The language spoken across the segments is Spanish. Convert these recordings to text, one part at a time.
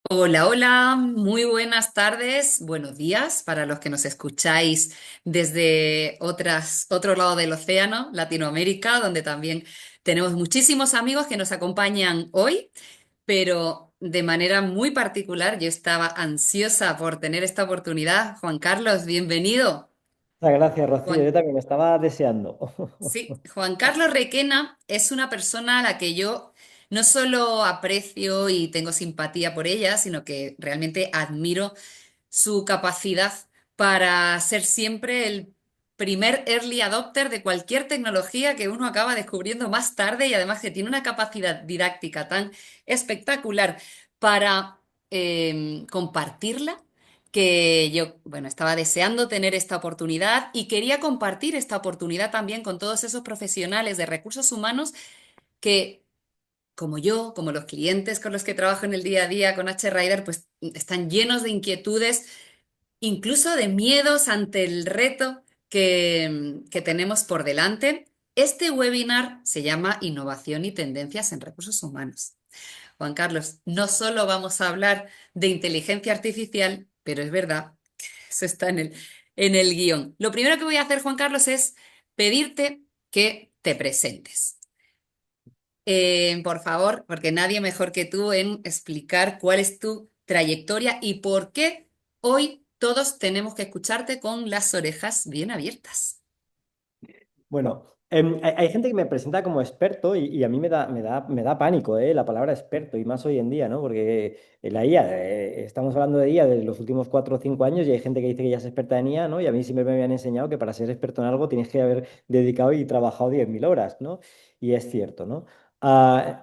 Hola, hola, muy buenas tardes, buenos días para los que nos escucháis desde otro lado del océano, Latinoamérica, donde también tenemos muchísimos amigos que nos acompañan hoy, pero de manera muy particular yo estaba ansiosa por tener esta oportunidad. Juan Carlos, bienvenido. Muchas gracias, Rocío. Juan, Yo también lo estaba deseando. sí, Juan Carlos Requena es una persona a la que yo no solo aprecio y tengo simpatía por ella, sino que realmente admiro su capacidad para ser siempre el primer early adopter de cualquier tecnología que uno acaba descubriendo más tarde y además que tiene una capacidad didáctica tan espectacular para compartirla que yo, bueno, estaba deseando tener esta oportunidad y quería compartir esta oportunidad también con todos esos profesionales de recursos humanos que como yo, como los clientes con los que trabajo en el día a día con H-Rider, pues están llenos de inquietudes, incluso de miedos ante el reto que tenemos por delante. Este webinar se llama Innovación y Tendencias en Recursos Humanos. Juan Carlos, no solo vamos a hablar de inteligencia artificial, pero es verdad, eso está en el guión. Lo primero que voy a hacer, Juan Carlos, es pedirte que te presentes. Por favor, porque nadie mejor que tú en explicar cuál es tu trayectoria y por qué hoy todos tenemos que escucharte con las orejas bien abiertas. Bueno, hay gente que me presenta como experto y a mí me da pánico, la palabra experto, y más hoy en día, ¿no? Porque la IA, estamos hablando de IA de los últimos 4 o 5 años y hay gente que dice que ya es experta en IA, ¿no? Y a mí siempre me habían enseñado que para ser experto en algo tienes que haber dedicado y trabajado 10.000 horas, ¿no? Y es cierto, ¿no?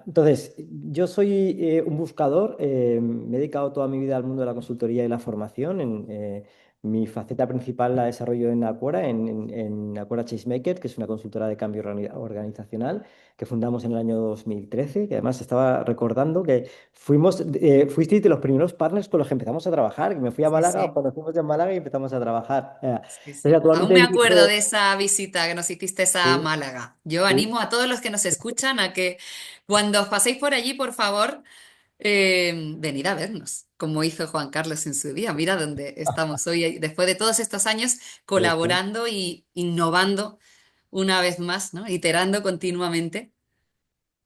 Entonces, yo soy un buscador, me he dedicado toda mi vida al mundo de la consultoría y la formación. Mi faceta principal la desarrollo en Acquora, en Acquora Changemaker, que es una consultora de cambio organizacional que fundamos en el año 2013, que además estaba recordando que fuisteis de los primeros partners con los que empezamos a trabajar, que me fui a Sí, Málaga, sí, o conocimos en Málaga y empezamos a trabajar. sí, Entonces, sí. Aún actualmente me acuerdo dirijo... de esa visita que nos hiciste a Sí, Málaga. Yo sí. animo a todos los que nos escuchan a que cuando os paséis por allí, por favor, venid a vernos, como hizo Juan Carlos en su día. Mira dónde estamos hoy, después de todos estos años Correcto. colaborando y innovando una vez más, ¿no? Iterando continuamente.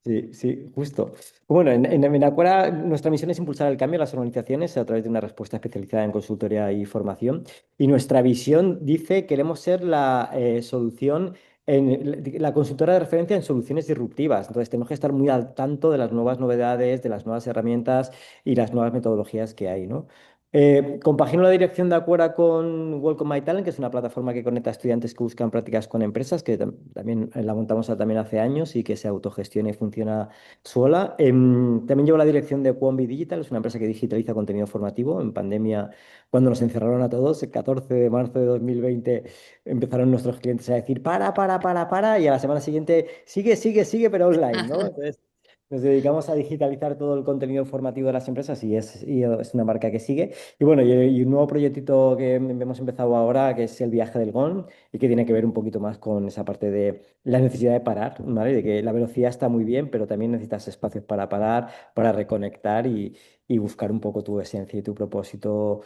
Sí, sí, justo. Bueno, en Acquora nuestra misión es impulsar el cambio en las organizaciones a través de una respuesta especializada en consultoría y formación. Y nuestra visión dice, queremos ser la solución, la consultora de referencia en soluciones disruptivas. Entonces, tenemos que estar muy al tanto de las nuevas novedades, de las nuevas herramientas y las nuevas metodologías que hay, ¿no? Compagino la dirección de Acquora con Welcome My Talent, que es una plataforma que conecta a estudiantes que buscan prácticas con empresas, que también la montamos también hace años y que se autogestiona y funciona sola. También llevo la dirección de Quombi Digital, es una empresa que digitaliza contenido formativo. En pandemia, cuando nos encerraron a todos, el 14 de marzo de 2020, empezaron nuestros clientes a decir, para, y a la semana siguiente, sigue, sigue, sigue, pero online, ¿no? Entonces, nos dedicamos a digitalizar todo el contenido formativo de las empresas y es una marca que sigue. Y bueno, y un nuevo proyectito que hemos empezado ahora, que es el viaje del GON, y que tiene que ver un poquito más con esa parte de la necesidad de parar, ¿vale? De que la velocidad está muy bien, pero también necesitas espacios para parar, para reconectar y buscar un poco tu esencia y tu propósito,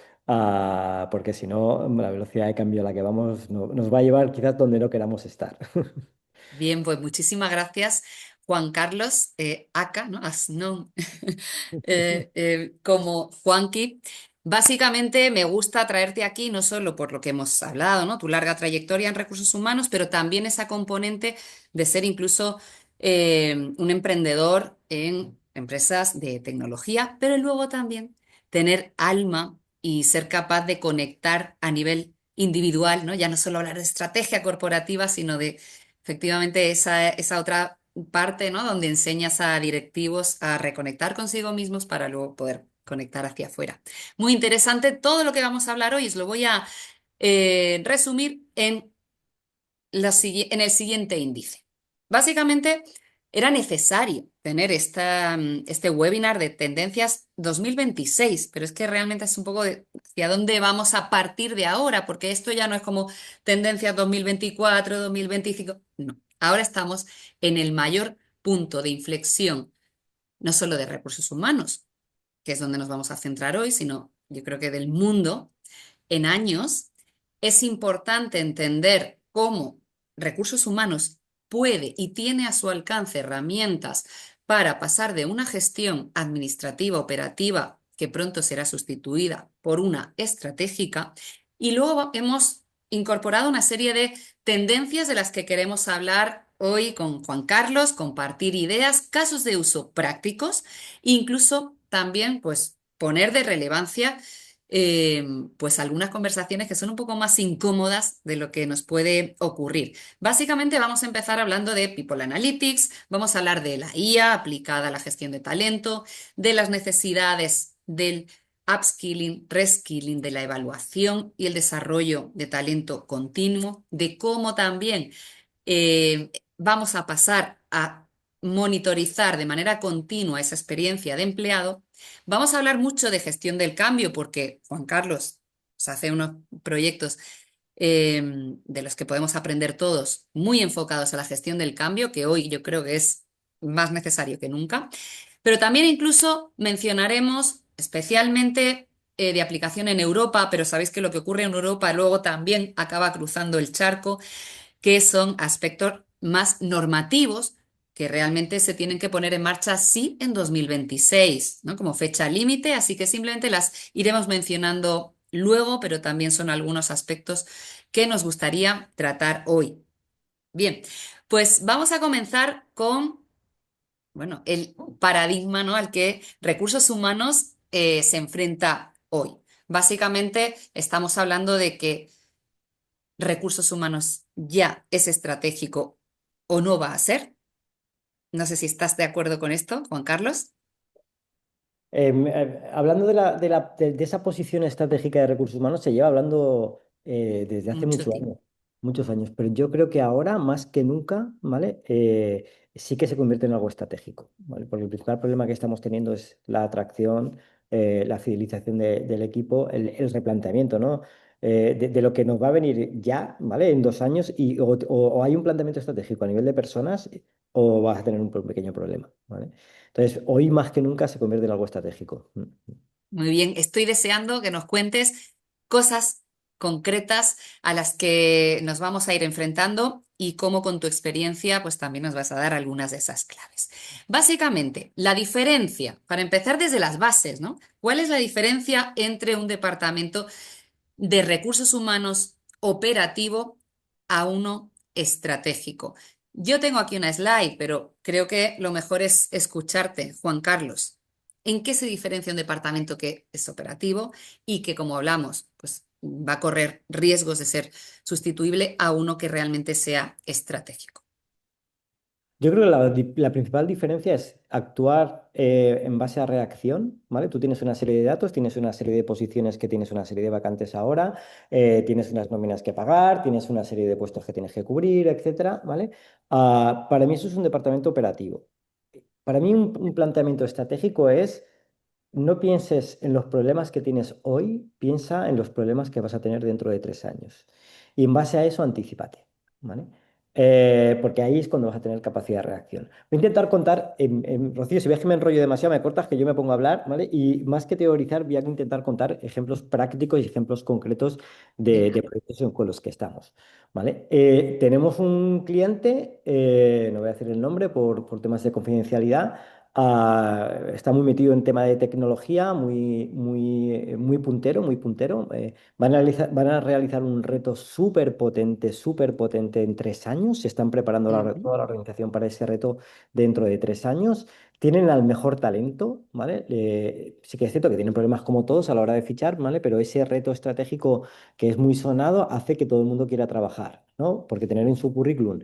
porque si no, la velocidad de cambio a la que vamos nos va a llevar quizás donde no queramos estar. Bien, pues muchísimas gracias, Juan Carlos, acá, ¿no? As known, como Juanqui. Básicamente me gusta traerte aquí no solo por lo que hemos hablado, ¿no? Tu larga trayectoria en recursos humanos, pero también esa componente de ser incluso un emprendedor en empresas de tecnología, pero luego también tener alma y ser capaz de conectar a nivel individual, ¿no? Ya no solo hablar de estrategia corporativa, sino de efectivamente esa otra parte, ¿no? Donde enseñas a directivos a reconectar consigo mismos para luego poder conectar hacia afuera. Muy interesante todo lo que vamos a hablar hoy. Os lo voy a resumir en el siguiente índice. Básicamente, era necesario tener este webinar de tendencias 2026, pero es que realmente es un poco de hacia dónde vamos a partir de ahora, porque esto ya no es como tendencias 2024, 2025. No, ahora estamos en el mayor punto de inflexión, no solo de recursos humanos, que es donde nos vamos a centrar hoy, sino yo creo que del mundo en años, es importante entender cómo recursos humanos puede y tiene a su alcance herramientas para pasar de una gestión administrativa operativa que pronto será sustituida por una estratégica. Y luego hemos incorporado una serie de tendencias de las que queremos hablar hoy con Juan Carlos, compartir ideas, casos de uso prácticos, e incluso también pues poner de relevancia eh, pues algunas conversaciones que son un poco más incómodas de lo que nos puede ocurrir. Básicamente vamos a empezar hablando de People Analytics, vamos a hablar de la IA aplicada a la gestión de talento, de las necesidades del upskilling, reskilling, de la evaluación y el desarrollo de talento continuo, de cómo también vamos a pasar a monitorizar de manera continua esa experiencia de empleado. Vamos a hablar mucho de gestión del cambio porque Juan Carlos se hace unos proyectos de los que podemos aprender todos, muy enfocados a la gestión del cambio, que hoy yo creo que es más necesario que nunca. Pero también incluso mencionaremos especialmente de aplicación en Europa, pero sabéis que lo que ocurre en Europa luego también acaba cruzando el charco, que son aspectos más normativos que realmente se tienen que poner en marcha sí en 2026, ¿no? Como fecha límite, así que simplemente las iremos mencionando luego, pero también son algunos aspectos que nos gustaría tratar hoy. Bien, pues vamos a comenzar con, bueno, el paradigma, ¿no? Al que recursos humanos se enfrenta hoy. Básicamente estamos hablando de que recursos humanos ya es estratégico o no va a ser. No sé si estás de acuerdo con esto, Juan Carlos. Hablando de esa posición estratégica de recursos humanos, se lleva hablando desde hace Mucho tiempo. muchos años, pero yo creo que ahora, más que nunca, ¿vale? Sí que se convierte en algo estratégico, ¿vale? Porque el principal problema que estamos teniendo es la atracción, la fidelización del equipo, el replanteamiento, ¿no? De lo que nos va a venir ya, ¿vale? En 2 años, o hay un planteamiento estratégico a nivel de personas o vas a tener un pequeño problema, ¿vale? Entonces, hoy más que nunca se convierte en algo estratégico. Muy bien, estoy deseando que nos cuentes cosas concretas a las que nos vamos a ir enfrentando y cómo con tu experiencia pues también nos vas a dar algunas de esas claves. Básicamente, la diferencia, para empezar desde las bases, ¿no? ¿Cuál es la diferencia entre un departamento de recursos humanos operativo a uno estratégico? Yo tengo aquí una slide, pero creo que lo mejor es escucharte, Juan Carlos. ¿En qué se diferencia un departamento que es operativo y que, como hablamos, pues va a correr riesgos de ser sustituible a uno que realmente sea estratégico? Yo creo que la principal diferencia es actuar en base a reacción, ¿vale? Tú tienes una serie de datos, tienes una serie de posiciones que tienes una serie de vacantes ahora, tienes unas nóminas que pagar, tienes una serie de puestos que tienes que cubrir, etcétera, ¿vale? Para mí eso es un departamento operativo. Para mí un planteamiento estratégico es no pienses en los problemas que tienes hoy, piensa en los problemas que vas a tener dentro de 3 años. Y en base a eso, anticípate, ¿vale? Porque ahí es cuando vas a tener capacidad de reacción. Voy a intentar contar, Rocío, si ves que me enrollo demasiado, me cortas que yo me pongo a hablar, ¿vale? Y más que teorizar, voy a intentar contar ejemplos prácticos y ejemplos concretos de Venga. proyectos con los que estamos, ¿vale? Tenemos un cliente, no voy a decir el nombre por temas de confidencialidad. Está muy metido en tema de tecnología, muy puntero, muy puntero. Van a realizar un reto súper potente en 3 años. Se están preparando Ujú, toda la organización para ese reto dentro de 3 años. Tienen al mejor talento, ¿vale? Sí que es cierto que tienen problemas como todos a la hora de fichar, ¿vale? Pero ese reto estratégico que es muy sonado hace que todo el mundo quiera trabajar, ¿no? Porque tener en su currículum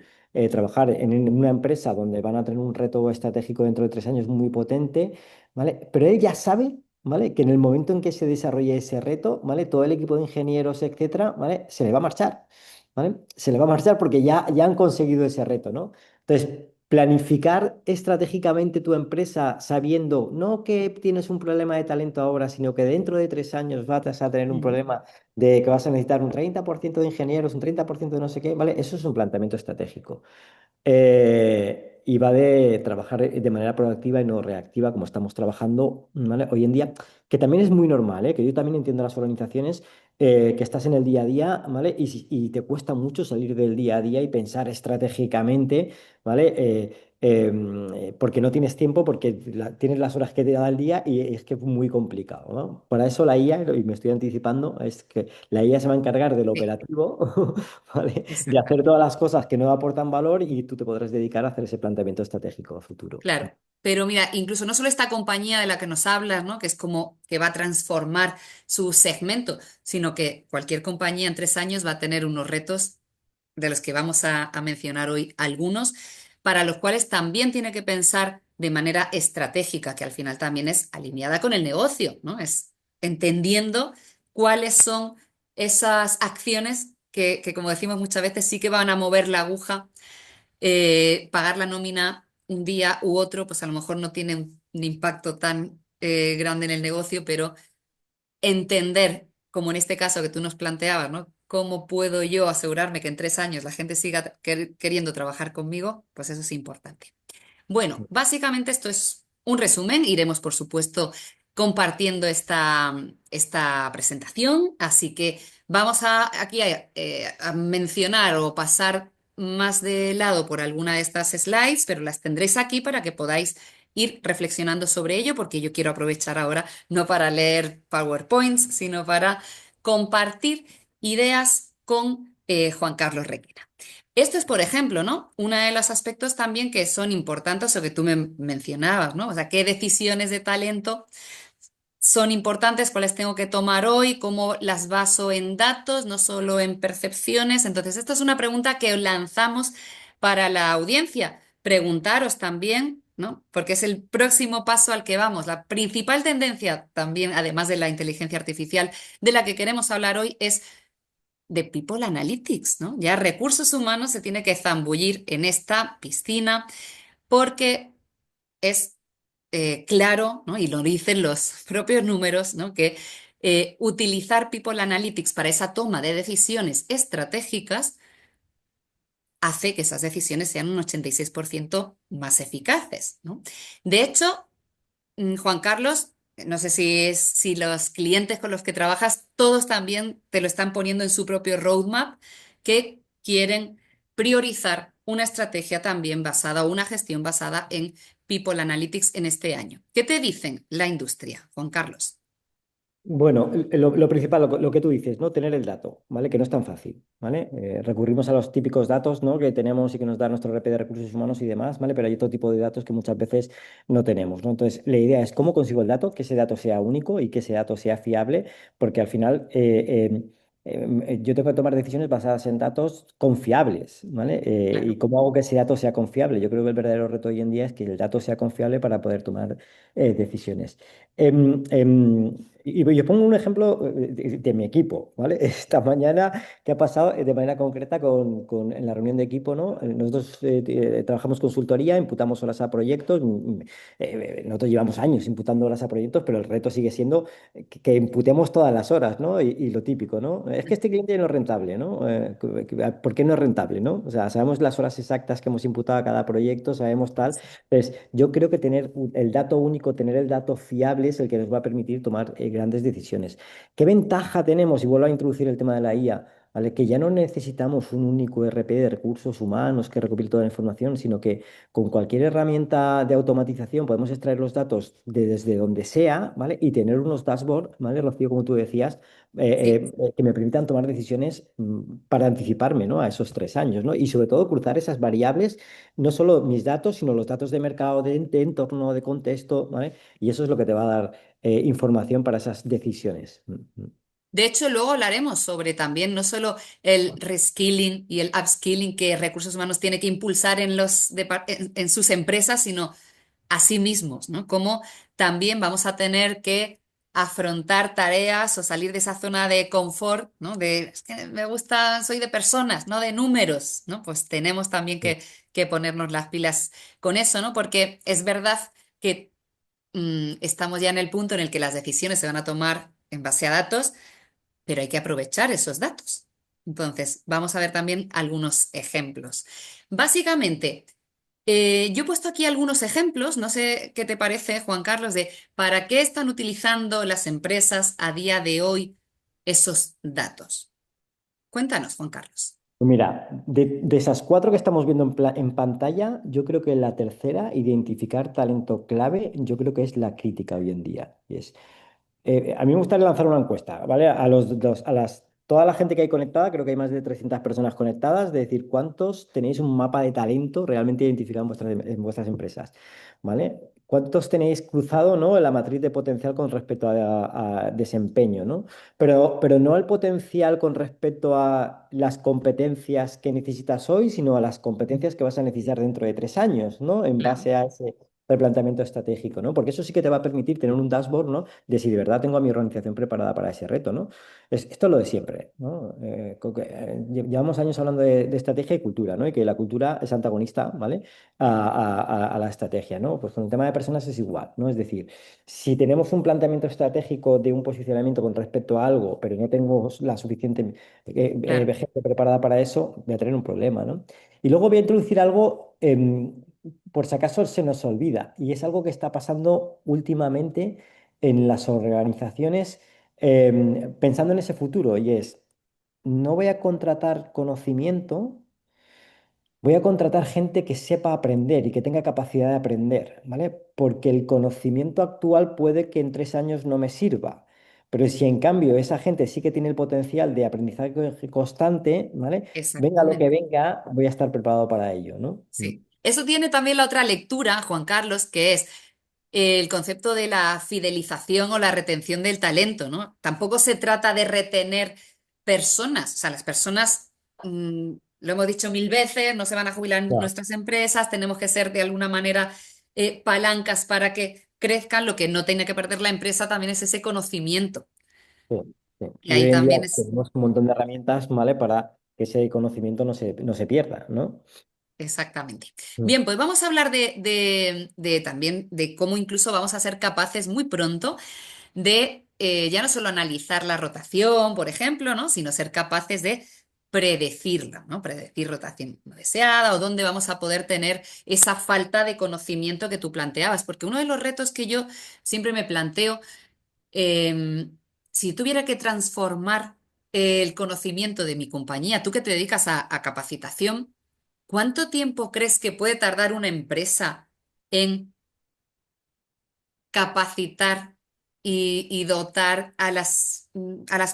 trabajar en una empresa donde van a tener un reto estratégico dentro de 3 años muy potente, ¿vale? Pero él ya sabe, ¿vale? Que en el momento en que se desarrolle ese reto, ¿vale? Todo el equipo de ingenieros, etcétera, ¿vale? Se le va a marchar, ¿vale? Se le va a marchar porque ya han conseguido ese reto, ¿no? Entonces, planificar estratégicamente tu empresa sabiendo no que tienes un problema de talento ahora, sino que dentro de 3 años vas a tener un ujú. problema de que vas a necesitar un 30% de ingenieros, un 30% de no sé qué, ¿vale? Eso es un planteamiento estratégico. y va de trabajar de manera proactiva y no reactiva, como estamos trabajando, ¿vale? Hoy en día, que también es muy normal, ¿eh? Que yo también entiendo las organizaciones que estás en el día a día, ¿vale? Y te cuesta mucho salir del día a día y pensar estratégicamente, ¿vale? Porque no tienes tiempo, porque tienes las horas que te da el día y es que es muy complicado, ¿no? Para eso la IA, y me estoy anticipando, es que la IA se va a encargar del Sí, operativo, ¿vale? De exacto. hacer todas las cosas que no aportan valor y tú te podrás dedicar a hacer ese planteamiento estratégico a futuro. Claro, pero mira, incluso no solo esta compañía de la que nos hablas, ¿no? Que es como que va a transformar su segmento, sino que cualquier compañía en 3 años va a tener unos retos de los que vamos a mencionar hoy algunos, para los cuales también tiene que pensar de manera estratégica, que al final también es alineada con el negocio, ¿no? Es entendiendo cuáles son esas acciones que, como decimos muchas veces, sí que van a mover la aguja. Pagar la nómina un día u otro, pues a lo mejor no tiene un impacto tan grande en el negocio, pero entender, como en este caso que tú nos planteabas, ¿no? ¿Cómo puedo yo asegurarme que en 3 años la gente siga queriendo trabajar conmigo? Pues eso es importante. Bueno, básicamente esto es un resumen. Iremos, por supuesto, compartiendo esta presentación. Así que vamos aquí a mencionar o pasar más de lado por alguna de estas slides, pero las tendréis aquí para que podáis ir reflexionando sobre ello, porque yo quiero aprovechar ahora no para leer PowerPoints, sino para compartir ideas con Juan Carlos Requena. Esto es, por ejemplo, ¿no? Uno de los aspectos también que son importantes o que tú me mencionabas, ¿no? O sea, qué decisiones de talento son importantes, cuáles tengo que tomar hoy, cómo las baso en datos, no solo en percepciones. Entonces, esta es una pregunta que lanzamos para la audiencia. Preguntaros también, ¿no? Porque es el próximo paso al que vamos. La principal tendencia también, además de la inteligencia artificial, de la que queremos hablar hoy, es de People Analytics, ¿no? Ya recursos humanos se tiene que zambullir en esta piscina porque es claro, ¿no? Y lo dicen los propios números, ¿no? Que utilizar People Analytics para esa toma de decisiones estratégicas hace que esas decisiones sean un 86% más eficaces, ¿no? De hecho, Juan Carlos, no sé si los clientes con los que trabajas, todos también te lo están poniendo en su propio roadmap, que quieren priorizar una estrategia también basada o una gestión basada en People Analytics en este año. ¿Qué te dicen la industria, Juan Carlos? Bueno, lo principal, lo que tú dices, ¿no? Tener el dato, ¿vale? Que no es tan fácil, ¿vale? Recurrimos a los típicos datos, ¿no? Que tenemos y que nos da nuestro RP de recursos humanos y demás, ¿vale? Pero hay otro tipo de datos que muchas veces no tenemos, ¿no? Entonces, la idea es cómo consigo el dato, que ese dato sea único y que ese dato sea fiable, porque al final yo tengo que tomar decisiones basadas en datos confiables, ¿vale? ¿Y Claro. cómo hago que ese dato sea confiable? Yo creo que el verdadero reto hoy en día es que el dato sea confiable para poder tomar decisiones. Y yo pongo un ejemplo de mi equipo, ¿vale? Esta mañana, ¿qué ha pasado de manera concreta en la reunión de equipo, ¿no? Nosotros trabajamos consultoría, imputamos horas a proyectos. Nosotros llevamos años imputando horas a proyectos, pero el reto sigue siendo que imputemos todas las horas, ¿no? Y lo típico, ¿no? Es que este cliente no es rentable, ¿no? ¿Por qué no es rentable, ¿no? O sea, sabemos las horas exactas que hemos imputado a cada proyecto, sabemos tal. Entonces, yo creo que tener el dato único, tener el dato fiable es el que nos va a permitir tomar grandes decisiones. ¿Qué ventaja tenemos? Y vuelvo a introducir el tema de la IA, ¿vale? Que ya no necesitamos un único RP de recursos humanos que recopile toda la información, sino que con cualquier herramienta de automatización podemos extraer los datos desde donde sea, ¿vale? Y tener unos dashboards, ¿vale, Rocío? Como tú decías, Sí. que me permitan tomar decisiones para anticiparme, ¿no? A esos 3 años, ¿no? Y sobre todo cruzar esas variables, no solo mis datos, sino los datos de mercado, de entorno, de contexto, ¿vale? Y eso es lo que te va a dar información para esas decisiones. De hecho, luego hablaremos sobre también no solo el reskilling y el upskilling que recursos humanos tiene que impulsar en en sus empresas, sino a sí mismos, ¿no? Cómo también vamos a tener que afrontar tareas o salir de esa zona de confort, ¿no? De, es que me gusta, soy de personas, no de números, ¿no? Pues tenemos también que ponernos las pilas con eso, ¿no? Porque es verdad que estamos ya en el punto en el que las decisiones se van a tomar en base a datos, pero hay que aprovechar esos datos. Entonces, vamos a ver también algunos ejemplos. Básicamente, Yo he puesto aquí algunos ejemplos, no sé qué te parece, Juan Carlos, de para qué están utilizando las empresas a día de hoy esos datos. Cuéntanos, Juan Carlos. Pues mira, de esas cuatro que estamos viendo en pantalla, yo creo que la tercera, identificar talento clave, yo creo que es la crítica hoy en día. A mí me gustaría lanzar una encuesta, ¿vale? Toda la gente que hay conectada, creo que hay más de 300 personas conectadas, de decir cuántos tenéis un mapa de talento realmente identificado en vuestras empresas, ¿vale? ¿Cuántos tenéis cruzado, ¿no? La matriz de potencial con respecto a desempeño, ¿no? Pero no al potencial con respecto a las competencias que necesitas hoy, sino a las competencias que vas a necesitar dentro de 3 años, ¿no? En Claro, base a ese replanteamiento estratégico, ¿no? Porque eso sí que te va a permitir tener un dashboard, ¿no? De si de verdad tengo a mi organización preparada para ese reto, ¿no? Esto es lo de siempre, ¿no? Llevamos años hablando de estrategia y cultura, ¿no? Y que la cultura es antagonista, ¿vale? A la estrategia, ¿no? Pues con el tema de personas es igual, ¿no? Es decir, si tenemos un planteamiento estratégico de un posicionamiento con respecto a algo, pero no tengo la suficiente claro. gente preparada para eso, voy a tener un problema, ¿no? Y luego voy a introducir algo, por si acaso se nos olvida, y es algo que está pasando últimamente en las organizaciones, pensando en ese futuro, y es, no voy a contratar conocimiento, voy a contratar gente que sepa aprender y que tenga capacidad de aprender, ¿vale? Porque el conocimiento actual puede que en 3 años no me sirva. Pero si en cambio esa gente sí que tiene el potencial de aprendizaje constante, ¿vale? Venga lo que Exactamente. venga, voy a estar preparado para ello, ¿no? Sí. Eso tiene también la otra lectura, Juan Carlos, que es el concepto de la fidelización o la retención del talento, ¿no? Tampoco se trata de retener personas, o sea, las personas, lo hemos dicho mil veces, no se van a jubilar en Ya, nuestras empresas, tenemos que ser de alguna manera palancas para que crezcan, lo que no tiene que perder la empresa también es ese conocimiento. sí, sí. Y Y ahí hoy en día también es tenemos un montón de herramientas, ¿vale? Para que ese conocimiento no se pierda, ¿no? exactamente. Mm. Bien, pues vamos a hablar de también de cómo incluso vamos a ser capaces muy pronto de ya no solo analizar la rotación, por ejemplo, ¿no? Sino ser capaces de predecirla, ¿no? Predecir rotación no deseada o dónde vamos a poder tener esa falta de conocimiento que tú planteabas. Porque uno de los retos que yo siempre me planteo, em, si tuviera que transformar el conocimiento de mi compañía, tú que te dedicas a capacitación, ¿cuánto tiempo crees que puede tardar una empresa en capacitar y dotar a las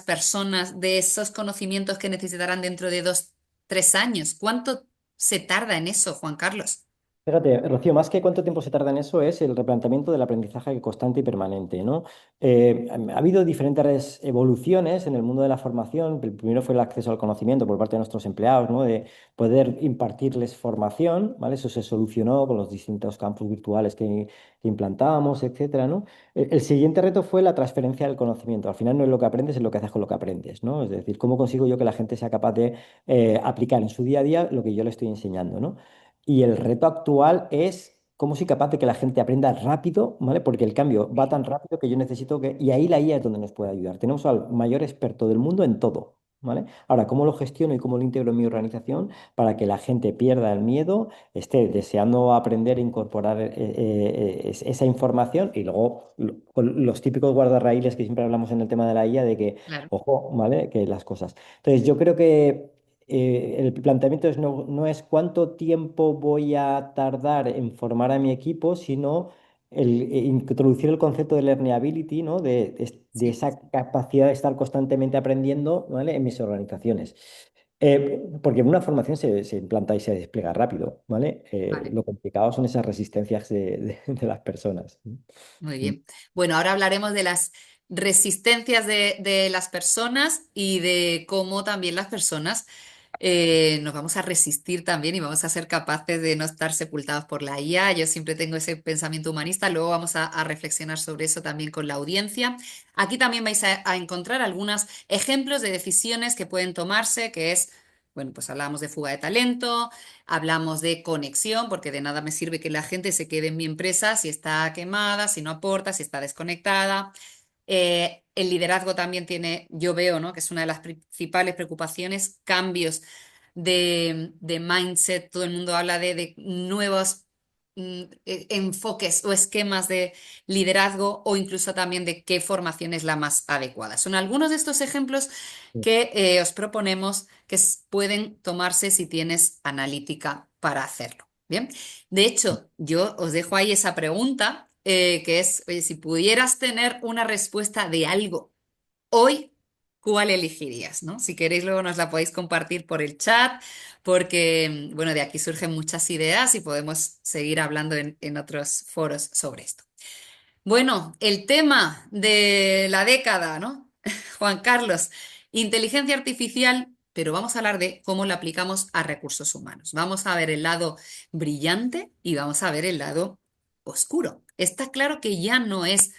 personas de esos conocimientos que necesitarán dentro de 2, 3 años? ¿Cuánto se tarda en eso, Juan Carlos? Fíjate, Rocío, más que cuánto tiempo se tarda en eso es el replanteamiento del aprendizaje constante y permanente, ¿no? Ha habido diferentes evoluciones en el mundo de la formación. El primero fue el acceso al conocimiento por parte de nuestros empleados, ¿no? De poder impartirles formación, ¿vale? Eso se solucionó con los distintos campus virtuales que implantábamos, etcétera, ¿no? El siguiente reto fue la transferencia del conocimiento. Al final no es lo que aprendes, es lo que haces con lo que aprendes, ¿no? Es decir, cómo consigo yo que la gente sea capaz de aplicar en su día a día lo que yo le estoy enseñando, ¿no? Y el reto actual es cómo soy capaz de que la gente aprenda rápido, ¿vale? Porque el cambio va Sí, tan rápido que yo necesito que... Y ahí la IA es donde nos puede ayudar. Tenemos al mayor experto del mundo en todo, ¿vale? Ahora, ¿cómo lo gestiono y cómo lo integro en mi organización para que la gente pierda el miedo, esté deseando aprender e incorporar esa información y luego con los típicos guardarraíles que siempre hablamos en el tema de la IA de que, claro, ojo, ¿vale? Que las cosas. Entonces, yo creo que el planteamiento no es cuánto tiempo voy a tardar en formar a mi equipo, sino introducir el concepto de learnability, ¿no? De sí, esa capacidad de estar constantemente aprendiendo, ¿vale? En mis organizaciones. Porque una formación se implanta y se despliega rápido, ¿vale? vale, Lo complicado son esas resistencias de las personas. muy Mm. bien. Bueno, ahora hablaremos de las resistencias de las personas y de cómo también las personas nos vamos a resistir también y vamos a ser capaces de no estar sepultados por la IA. Yo siempre tengo ese pensamiento humanista, luego vamos a reflexionar sobre eso también con la audiencia. Aquí también vais a encontrar algunos ejemplos de decisiones que pueden tomarse, que es, bueno, pues hablamos de fuga de talento, hablamos de conexión, porque de nada me sirve que la gente se quede en mi empresa si está quemada, si no aporta, si está desconectada. El liderazgo también tiene, yo veo, ¿no? Que es una de las principales preocupaciones, cambios de mindset. Todo el mundo habla de nuevos enfoques o esquemas de liderazgo o incluso también de qué formación es la más adecuada. Son algunos de estos ejemplos Sí. que os proponemos que pueden tomarse si tienes analítica para hacerlo. Bien, de hecho, yo os dejo ahí esa pregunta que es, oye, si pudieras tener una respuesta de algo hoy, ¿cuál elegirías, no? Si queréis, luego nos la podéis compartir por el chat, porque, bueno, de aquí surgen muchas ideas y podemos seguir hablando en otros foros sobre esto. Bueno, el tema de la década, ¿no? Juan Carlos, inteligencia artificial, pero vamos a hablar de cómo la aplicamos a recursos humanos. Vamos a ver el lado brillante y vamos a ver el lado oscuro. Está claro que ya no es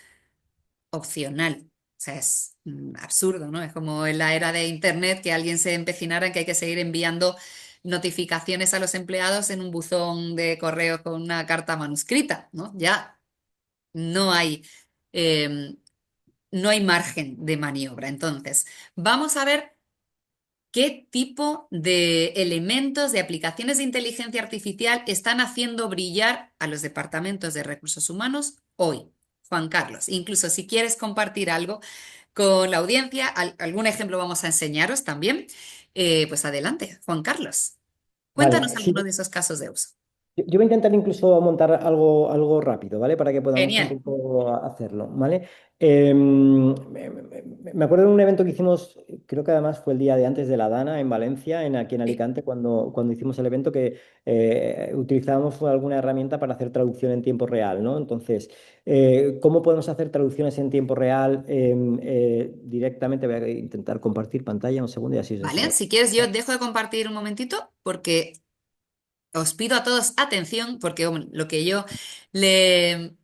opcional. O sea, es absurdo, ¿no? Es como en la era de Internet que alguien se empecinara en que hay que seguir enviando notificaciones a los empleados en un buzón de correo con una carta manuscrita, ¿no? Ya no hay, eh, no hay margen de maniobra. Entonces, vamos a ver qué tipo de elementos, de aplicaciones de inteligencia artificial están haciendo brillar a los departamentos de recursos humanos hoy. Juan Carlos, incluso si quieres compartir algo con la audiencia, algún ejemplo vamos a enseñaros también, pues adelante, Juan Carlos. Vale, Cuéntanos sí. algunos de esos casos de uso. Yo voy a intentar incluso montar algo rápido, ¿vale? Para que podamos un Genial. poco hacerlo, ¿vale? Me acuerdo de un evento que hicimos, creo que además fue el día de antes de la Dana en Valencia, aquí en Sí. Alicante, cuando hicimos el evento, que utilizábamos alguna herramienta para hacer traducción en tiempo real, ¿no? Entonces, ¿cómo podemos hacer traducciones en tiempo real directamente? Voy a intentar compartir pantalla un segundo y así os Vale, enseño. si quieres yo dejo de compartir un momentito porque os pido a todos atención porque hombre, lo que yo le,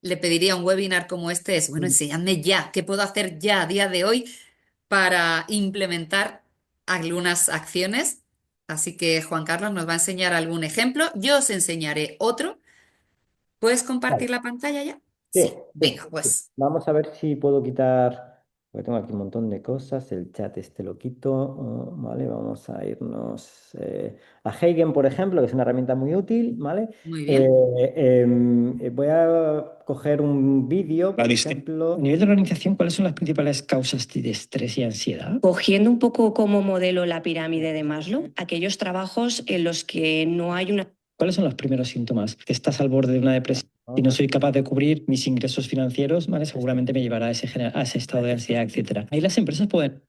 le pediría a un webinar como este es, bueno, enséñame ya, ¿qué puedo hacer ya a día de hoy para implementar algunas acciones? Así que Juan Carlos nos va a enseñar algún ejemplo, yo os enseñaré otro. ¿Puedes compartir Vale. la pantalla ya? Sí, Sí, sí, venga, sí. pues Vamos a ver si puedo quitar, porque tengo aquí un montón de cosas, el chat este lo quito, ¿vale? Vamos a irnos a Heigen, por ejemplo, que es una herramienta muy útil, ¿vale? muy bien. Voy a coger un vídeo, por ejemplo. A nivel de organización, ¿cuáles son las principales causas de estrés y ansiedad? Cogiendo un poco como modelo la pirámide de Maslow, aquellos trabajos en los que no hay una... ¿Cuáles son los primeros síntomas? Que estás al borde de una depresión y no soy capaz de cubrir mis ingresos financieros, ¿vale? Seguramente me llevará a ese estado de ansiedad, etcétera. Ahí las empresas pueden...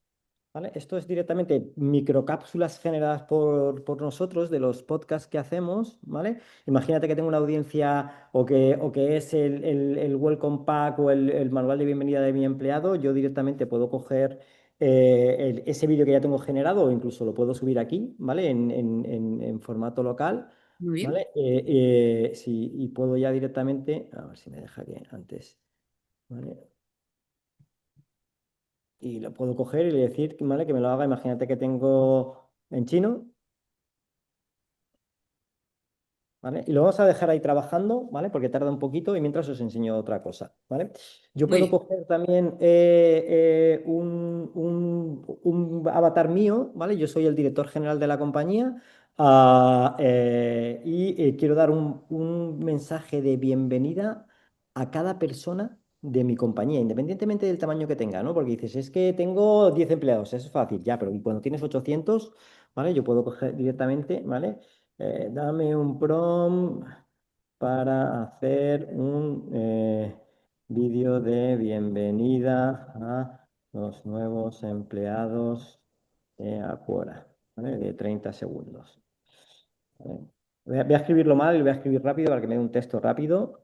¿Vale? Esto es directamente microcápsulas generadas por nosotros de los podcasts que hacemos, ¿vale? Imagínate que tengo una audiencia o que es el Welcome Pack o el manual de bienvenida de mi empleado, yo directamente puedo coger ese vídeo que ya tengo generado o incluso lo puedo subir aquí, ¿vale? En formato local, Muy bien. ¿vale? Sí, y puedo ya directamente, a ver si me deja que antes, ¿vale? Y lo puedo coger y decir, ¿vale? Que me lo haga. Imagínate que tengo en chino, ¿vale? Y lo vamos a dejar ahí trabajando, ¿vale? Porque tarda un poquito y mientras os enseño otra cosa, ¿vale? Yo Muy puedo bien. coger también un avatar mío, ¿vale? Yo soy el director general de la compañía y quiero dar un mensaje de bienvenida a cada persona de mi compañía, independientemente del tamaño que tenga, ¿no? Porque dices, es que tengo 10 empleados, eso es fácil, ya, pero cuando tienes 800, ¿vale? Yo puedo coger directamente, ¿vale? Dame un prompt para hacer un vídeo de bienvenida a los nuevos empleados de Aquora, ¿vale? De 30 segundos. ¿Vale? Voy a escribirlo mal y lo voy a escribir rápido para que me dé un texto rápido.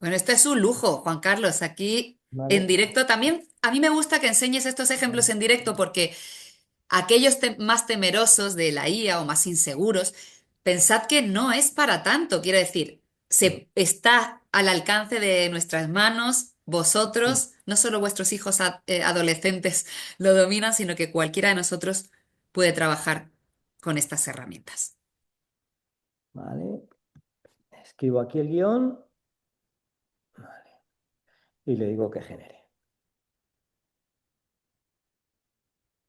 Bueno, este es un lujo, Juan Carlos. Aquí en ¿Vale? directo también. A mí me gusta que enseñes estos ejemplos en directo porque aquellos más temerosos de la IA o más inseguros, pensad que no es para tanto. Quiero decir, se está al alcance de nuestras manos. Vosotros, no solo vuestros hijos adolescentes lo dominan, sino que cualquiera de nosotros puede trabajar con estas herramientas. ¿Vale? Escribo aquí el guión y le digo que genere.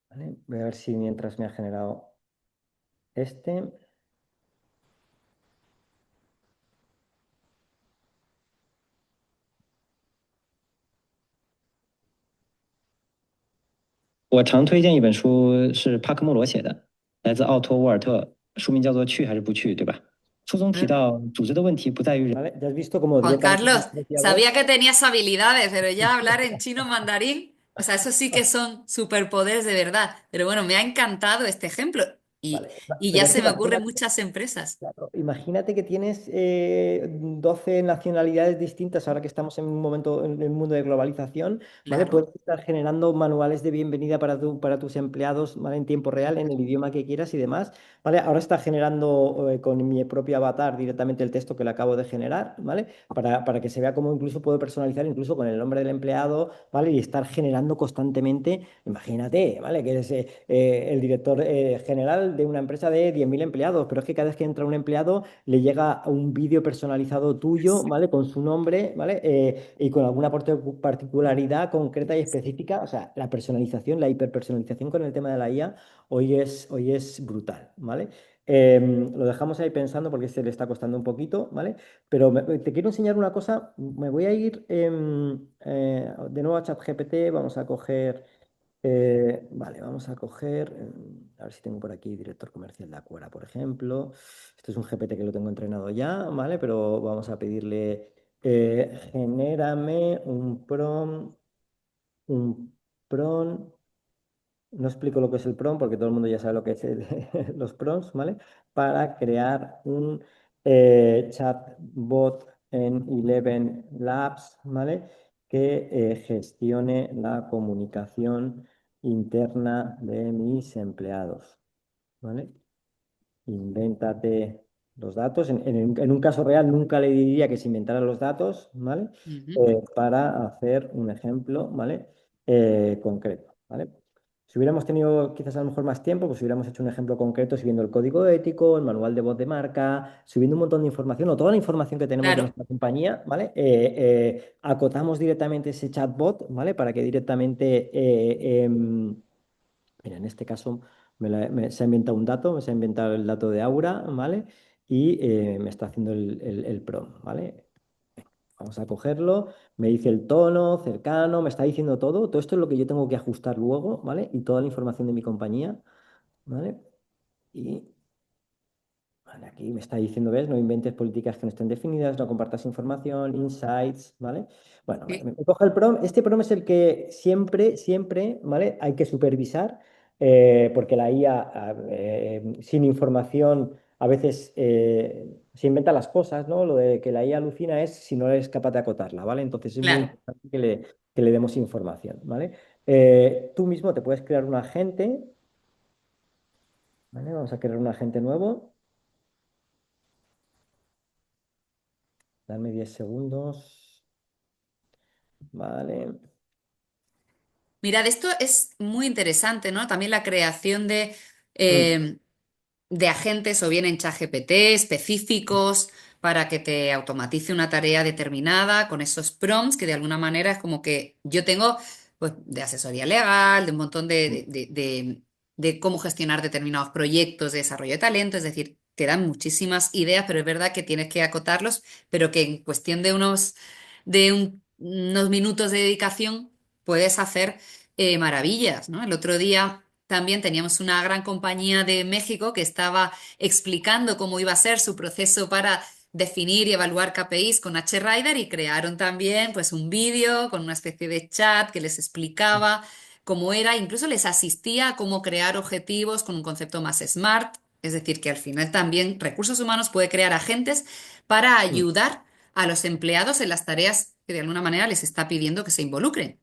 ¿Vale? Voy a ver si mientras me ha generado este. 我常推荐一本书，是帕克莫罗写的，来自奥托·沃尔特，书名叫做《去还是不去》，对吧？书中提到，组织的问题不在于人。¿Vale? ¿Ya has visto cómo Juan directamente Carlos, decía vos? sabía que tenías habilidades, pero ya hablar en chino mandarín, o sea, eso sí que son superpoderes de verdad. Pero bueno, me ha encantado este ejemplo y, Vale. y ya Pero es que se me ocurren imagínate, muchas empresas. claro, imagínate que tienes 12 nacionalidades distintas ahora que estamos en un momento en el mundo de globalización, ¿vale? Claro, Puedes estar generando manuales de bienvenida para tus empleados, ¿vale? En tiempo real, en el idioma que quieras y demás, ¿vale? Ahora está generando con mi propio avatar directamente el texto que le acabo de generar, ¿vale? Para que se vea cómo incluso puedo personalizar incluso con el nombre del empleado, ¿vale? Y estar generando constantemente, imagínate, ¿vale? Que eres el director general de una empresa de 10.000 empleados, pero es que cada vez que entra un empleado le llega un vídeo personalizado tuyo, ¿vale? Con su nombre, ¿vale? Y con alguna particularidad concreta y específica. O sea, la personalización, la hiperpersonalización con el tema de la IA hoy es brutal, ¿vale? Lo dejamos ahí pensando porque se le está costando un poquito, ¿vale? Pero te quiero enseñar una cosa. Me voy a ir de nuevo a ChatGPT. Vamos a coger. Vale, vamos a coger, a ver si tengo por aquí director comercial de Acuera, por ejemplo. Esto es un GPT que lo tengo entrenado ya, ¿vale? Pero vamos a pedirle, genérame un prompt. No explico lo que es el prompt porque todo el mundo ya sabe lo que es los prompts, ¿vale? Para crear un chatbot en Eleven Labs, ¿vale? Que gestione la comunicación interna de mis empleados, ¿vale? Invéntate los datos. En un caso real nunca le diría que se inventara los datos, ¿vale? ujú, Para hacer un ejemplo, ¿vale? Concreto, ¿vale? Si hubiéramos tenido quizás a lo mejor más tiempo, pues hubiéramos hecho un ejemplo concreto subiendo el código ético, el manual de voz de marca, subiendo un montón de información o toda la información que tenemos de claro. nuestra compañía, ¿vale? Acotamos directamente ese chatbot, ¿vale? Para que directamente mira, en este caso se ha inventado un dato, se ha inventado el dato de Aura, ¿vale? Y me está haciendo el prompt, ¿vale? Vamos a cogerlo, me dice el tono, cercano, me está diciendo todo. Todo esto es lo que yo tengo que ajustar luego, ¿vale? Y toda la información de mi compañía, ¿vale? Y vale, aquí me está diciendo, ¿ves? No inventes políticas que no estén definidas, no compartas información, insights, ¿vale? Bueno, vale, Sí, me coge el PROM. Este PROM es el que siempre, siempre, ¿vale? Hay que supervisar porque la IA sin información a veces se inventa las cosas, ¿no? Lo de que la IA alucina es si no eres capaz de acotarla, ¿vale? Entonces es muy claro. importante que le demos información, ¿vale? Tú mismo te puedes crear un agente, ¿vale? Vamos a crear un agente nuevo. Dame 10 segundos. Vale. Mirad, esto es muy interesante, ¿no? También la creación Mm. eh, de agentes o bien en ChatGPT específicos para que te automatice una tarea determinada con esos prompts que de alguna manera es como que yo tengo pues de asesoría legal, de un montón de cómo gestionar determinados proyectos de desarrollo de talento, es decir, te dan muchísimas ideas, pero es verdad que tienes que acotarlos, pero que en cuestión de unos minutos de dedicación puedes hacer maravillas, ¿no? El otro día también teníamos una gran compañía de México que estaba explicando cómo iba a ser su proceso para definir y evaluar KPIs con HRider y crearon también pues un vídeo con una especie de chat que les explicaba cómo era, incluso les asistía a cómo crear objetivos con un concepto más smart, es decir, que al final también recursos humanos puede crear agentes para Mm. ayudar a los empleados en las tareas que de alguna manera les está pidiendo que se involucren.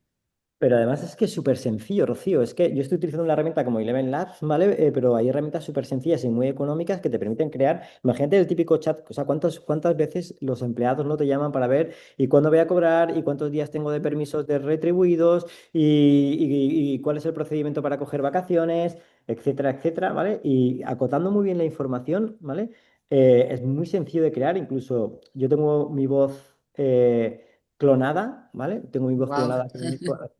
Pero además es que es súper sencillo, Rocío. Es que yo estoy utilizando una herramienta como Eleven Labs, ¿vale? Pero hay herramientas súper sencillas y muy económicas que te permiten crear. Imagínate el típico chat, o sea, cuántas veces los empleados no te llaman para ver y cuándo voy a cobrar y cuántos días tengo de permisos de retribuidos y cuál es el procedimiento para coger vacaciones, etcétera, etcétera, ¿vale? Y acotando muy bien la información, ¿vale? Es muy sencillo de crear. Incluso yo tengo mi voz. Clonada, ¿vale? Tengo mi voz Wow. clonada.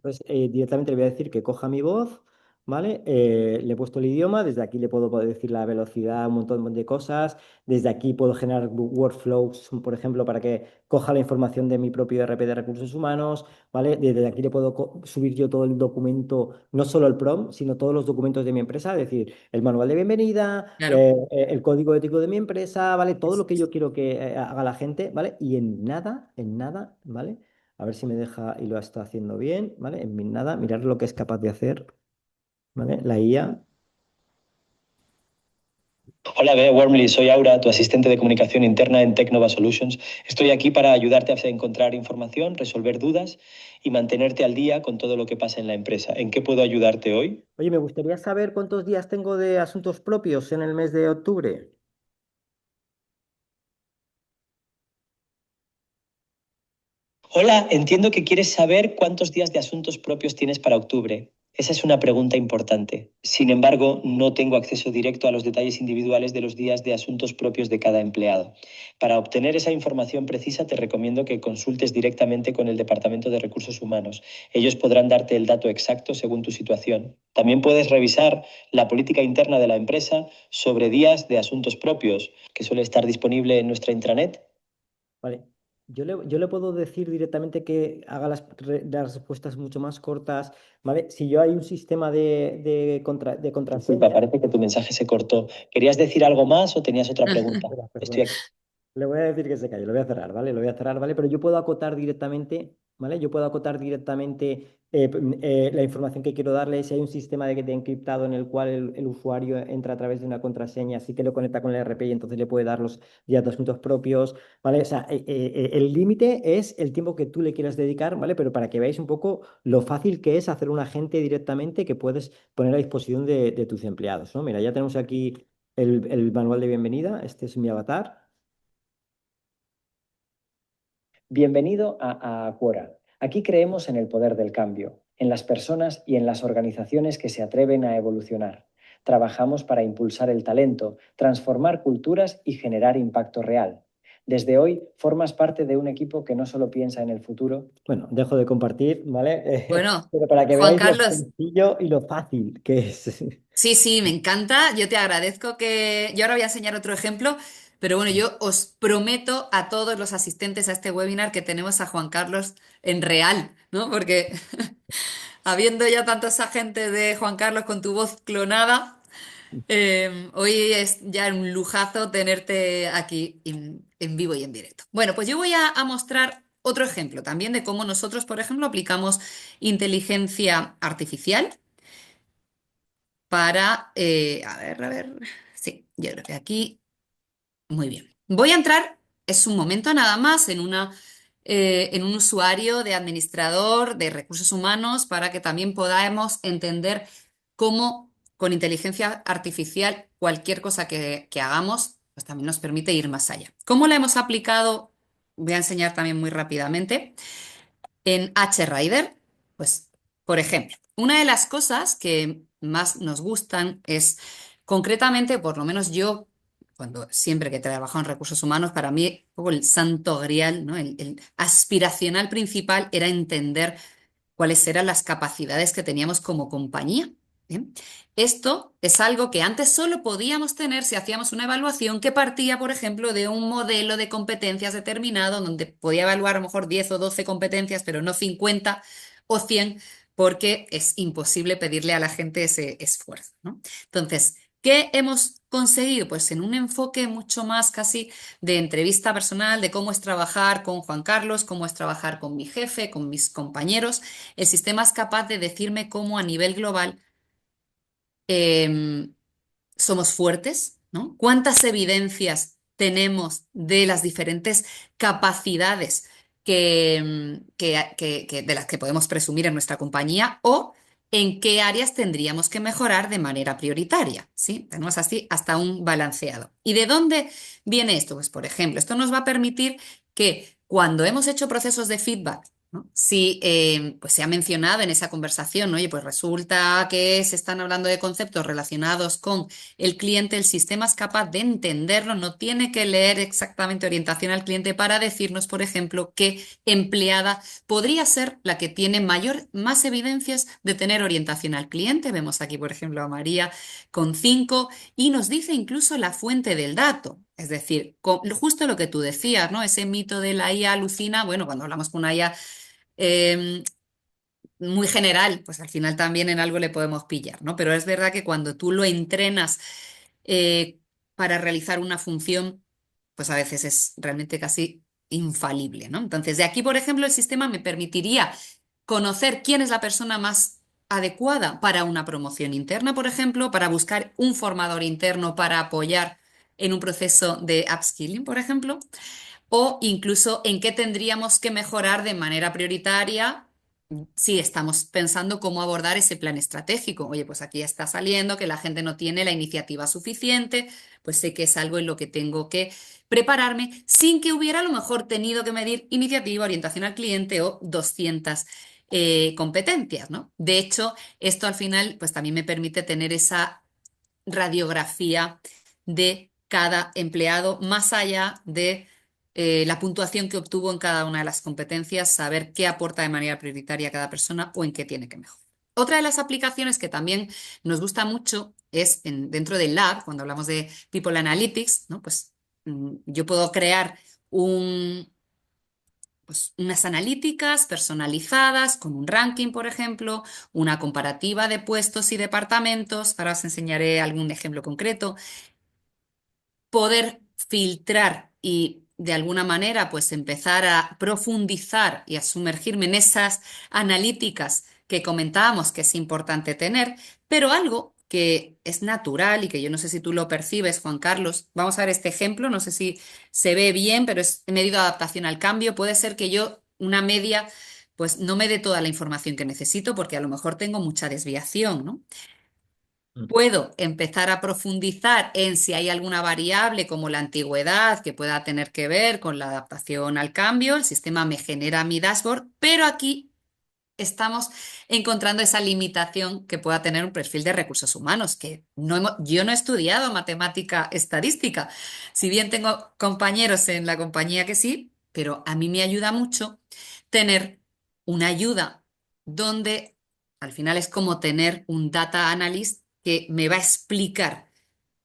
Pues directamente le voy a decir que coja mi voz, ¿vale? Le he puesto el idioma, desde aquí le puedo decir la velocidad, un montón de cosas. Desde aquí puedo generar workflows, por ejemplo, para que coja la información de mi propio RP de recursos humanos, ¿vale? Desde aquí le puedo subir yo todo el documento, no solo el prompt, sino todos los documentos de mi empresa, es decir, el manual de bienvenida, Claro. el código ético de mi empresa, ¿vale? Todo Es- lo que yo quiero que haga la gente, ¿vale? Y en nada, ¿vale? A ver si me deja y lo está haciendo bien, ¿vale? En nada, mirar lo que es capaz de hacer, ¿vale? La IA. Hola, Wormly, soy Aura, tu asistente de comunicación interna en Tecnova Solutions. Estoy aquí para ayudarte a encontrar información, resolver dudas y mantenerte al día con todo lo que pasa en la empresa. ¿En qué puedo ayudarte hoy? Oye, me gustaría saber cuántos días tengo de asuntos propios en el mes de octubre. Hola, entiendo que quieres saber cuántos días de asuntos propios tienes para octubre. Esa es una pregunta importante. Sin embargo, no tengo acceso directo a los detalles individuales de los días de asuntos propios de cada empleado. Para obtener esa información precisa, te recomiendo que consultes directamente con el Departamento de Recursos Humanos. Ellos podrán darte el dato exacto según tu situación. También puedes revisar la política interna de la empresa sobre días de asuntos propios, que suele estar disponible en nuestra intranet. Vale. Yo le puedo decir directamente que haga las respuestas mucho más cortas, ¿vale? Si yo hay un sistema de Disculpa, contraseña. parece que tu mensaje se cortó. ¿Querías decir algo más o tenías otra pregunta? Espera, perdón. Estoy aquí. Le voy a decir que se calle, lo voy a cerrar, ¿vale? Lo voy a cerrar, ¿vale? Pero yo puedo acotar directamente, ¿vale? Yo puedo acotar directamente la información que quiero darle. Si hay un sistema de encriptado en el cual el usuario entra a través de una contraseña, sí que lo conecta con el RP y entonces le puede dar los días de asuntos propios, ¿vale? O sea, el límite es el tiempo que tú le quieras dedicar, ¿vale? Pero para que veáis un poco lo fácil que es hacer un agente directamente que puedes poner a disposición de tus empleados, ¿no? Mira, ya tenemos aquí el manual de bienvenida. Este es mi avatar. Bienvenido a Quora. Aquí creemos en el poder del cambio, en las personas y en las organizaciones que se atreven a evolucionar. Trabajamos para impulsar el talento, transformar culturas y generar impacto real. Desde hoy formas parte de un equipo que no solo piensa en el futuro. Bueno, dejo de compartir, ¿vale? Bueno, Pero para que Juan veáis lo Carlos, sencillo y lo fácil que es. sí, sí, me encanta. Yo te agradezco que... Yo ahora voy a enseñar otro ejemplo, pero bueno, yo os prometo a todos los asistentes a este webinar que tenemos a Juan Carlos en real, ¿no? Porque habiendo ya tantos agentes de Juan Carlos con tu voz clonada, hoy es ya un lujazo tenerte aquí en vivo y en directo. Bueno, pues yo voy a mostrar otro ejemplo también de cómo nosotros, por ejemplo, aplicamos inteligencia artificial para, a ver, sí, yo creo que aquí, muy bien. Voy a entrar, es un momento nada más, en un usuario de administrador de recursos humanos para que también podamos entender cómo con inteligencia artificial cualquier cosa que hagamos, pues también nos permite ir más allá. ¿Cómo la hemos aplicado? Voy a enseñar también muy rápidamente. En HRider, pues, por ejemplo, una de las cosas que más nos gustan es, concretamente, por lo menos yo, cuando siempre que he trabajado en recursos humanos, para mí, un poco el santo grial, ¿no? El aspiracional principal era entender cuáles eran las capacidades que teníamos como compañía. ¿Bien? Esto es algo que antes solo podíamos tener si hacíamos una evaluación que partía, por ejemplo, de un modelo de competencias determinado, donde podía evaluar a lo mejor 10 o 12 competencias, pero no 50 o 100, porque es imposible pedirle a la gente ese esfuerzo, ¿no? Entonces, ¿qué hemos conseguido? Pues en un enfoque mucho más casi de entrevista personal, de cómo es trabajar con Juan Carlos, cómo es trabajar con mi jefe, con mis compañeros. El sistema es capaz de decirme cómo a nivel global em, somos fuertes, ¿no? ¿Cuántas evidencias tenemos de las diferentes capacidades de las que podemos presumir en nuestra compañía o en qué áreas tendríamos que mejorar de manera prioritaria? ¿Sí? Tenemos así hasta un balanceado. ¿Y de dónde viene esto? Pues, por ejemplo, esto nos va a permitir que cuando hemos hecho procesos de feedback ¿no? Si pues se ha mencionado en esa conversación, ¿no? Oye, pues resulta que se están hablando de conceptos relacionados con el cliente, el sistema es capaz de entenderlo, no tiene que leer exactamente orientación al cliente para decirnos, por ejemplo, qué empleada podría ser la que tiene más evidencias de tener orientación al cliente. Vemos aquí, por ejemplo, a María con 5 y nos dice incluso la fuente del dato. Es decir, justo lo que tú decías, ¿no? Ese mito de la IA alucina, bueno, cuando hablamos con una IA eh, muy general, pues al final también en algo le podemos pillar, ¿no? Pero es verdad que cuando tú lo entrenas eh, para realizar una función, pues a veces es realmente casi infalible, ¿no? Entonces, de aquí, por ejemplo, el sistema me permitiría conocer quién es la persona más adecuada para una promoción interna, por ejemplo, para buscar un formador interno para apoyar en un proceso de upskilling, por ejemplo, o incluso en qué tendríamos que mejorar de manera prioritaria si estamos pensando cómo abordar ese plan estratégico. Oye, pues aquí está saliendo que la gente no tiene la iniciativa suficiente, pues sé que es algo en lo que tengo que prepararme sin que hubiera a lo mejor tenido que medir iniciativa, orientación al cliente o 200 competencias, ¿no? De hecho, esto al final pues también me permite tener esa radiografía de cada empleado, más allá de la puntuación que obtuvo en cada una de las competencias, saber qué aporta de manera prioritaria a cada persona o en qué tiene que mejorar. Otra de las aplicaciones que también nos gusta mucho es dentro del Lab, cuando hablamos de People Analytics, ¿no? Pues yo puedo crear pues, unas analíticas personalizadas con un ranking, por ejemplo, una comparativa de puestos y departamentos. Ahora os enseñaré algún ejemplo concreto. Poder filtrar y de alguna manera pues empezar a profundizar y a sumergirme en esas analíticas que comentábamos que es importante tener, pero algo que es natural y que yo no sé si tú lo percibes, Juan Carlos. Vamos a ver este ejemplo, no sé si se ve bien, pero es medido de adaptación al cambio. Puede ser que yo, una media, pues no me dé toda la información que necesito porque a lo mejor tengo mucha desviación, ¿no? Mm. Puedo empezar a profundizar en si hay alguna variable como la antigüedad que pueda tener que ver con la adaptación al cambio. El sistema me genera mi dashboard, pero aquí estamos encontrando esa limitación que pueda tener un perfil de recursos humanos, que yo no he estudiado matemática estadística. Si bien tengo compañeros en la compañía que sí, pero a mí me ayuda mucho tener una ayuda donde al final es como tener un data analyst que me va a explicar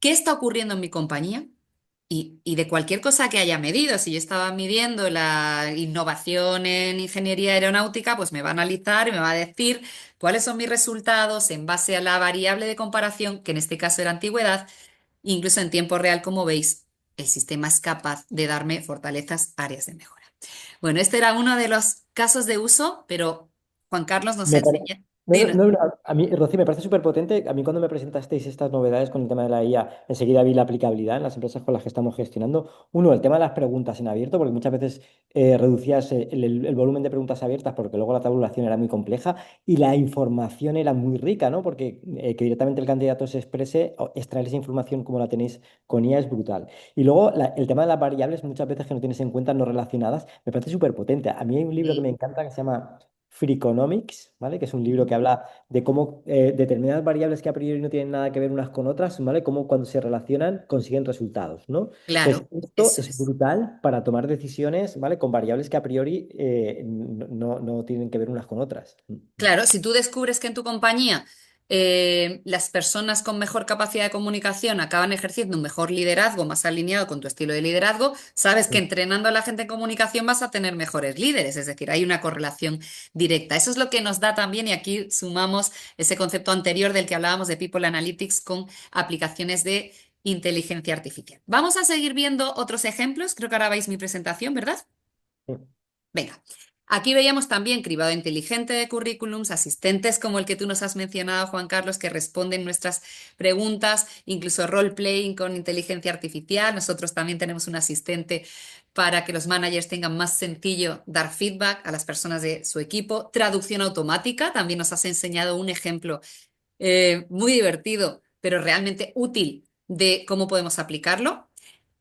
qué está ocurriendo en mi compañía y de cualquier cosa que haya medido. Si yo estaba midiendo la innovación en ingeniería aeronáutica, pues me va a analizar y me va a decir cuáles son mis resultados en base a la variable de comparación, que en este caso era antigüedad. Incluso en tiempo real, como veis, el sistema es capaz de darme fortalezas, áreas de mejora. Bueno, este era uno de los casos de uso, pero Juan Carlos nos Me pare- enseña. No, no, Dime. no, a mí, Rocío, me parece súper potente. A mí cuando me presentasteis estas novedades con el tema de la IA, enseguida vi la aplicabilidad en las empresas con las que estamos gestionando. Uno, el tema de las preguntas en abierto, porque muchas veces reducías el volumen de preguntas abiertas porque luego la tabulación era muy compleja y la información era muy rica, ¿no? Porque que directamente el candidato se exprese, o extraer esa información como la tenéis con IA es brutal. Y luego el tema de las variables, muchas veces que no tienes en cuenta, no relacionadas, me parece súper potente. A mí hay un libro que me Sí. encanta que se llama Freakonomics, ¿vale? Que es un libro que habla de cómo determinadas variables que a priori no tienen nada que ver unas con otras, ¿vale? Cómo cuando se relacionan consiguen resultados, ¿no? Entonces, Claro, esto eso es es. brutal para tomar decisiones, ¿vale? Con variables que a priori no tienen que ver unas con otras. Claro, si tú descubres que en tu compañía las personas con mejor capacidad de comunicación acaban ejerciendo un mejor liderazgo más alineado con tu estilo de liderazgo, sabes que entrenando a la gente en comunicación vas a tener mejores líderes, es decir, hay una correlación directa. Eso es lo que nos da también, y aquí sumamos ese concepto anterior del que hablábamos de People Analytics con aplicaciones de inteligencia artificial. Vamos a seguir viendo otros ejemplos, creo que ahora veis mi presentación, ¿verdad? Sí. Venga, aquí veíamos también cribado inteligente de currículums, asistentes como el que tú nos has mencionado, Juan Carlos, que responden nuestras preguntas, incluso role-playing con inteligencia artificial. Nosotros también tenemos un asistente para que los managers tengan más sencillo dar feedback a las personas de su equipo. Traducción automática, también nos has enseñado un ejemplo muy divertido, pero realmente útil de cómo podemos aplicarlo.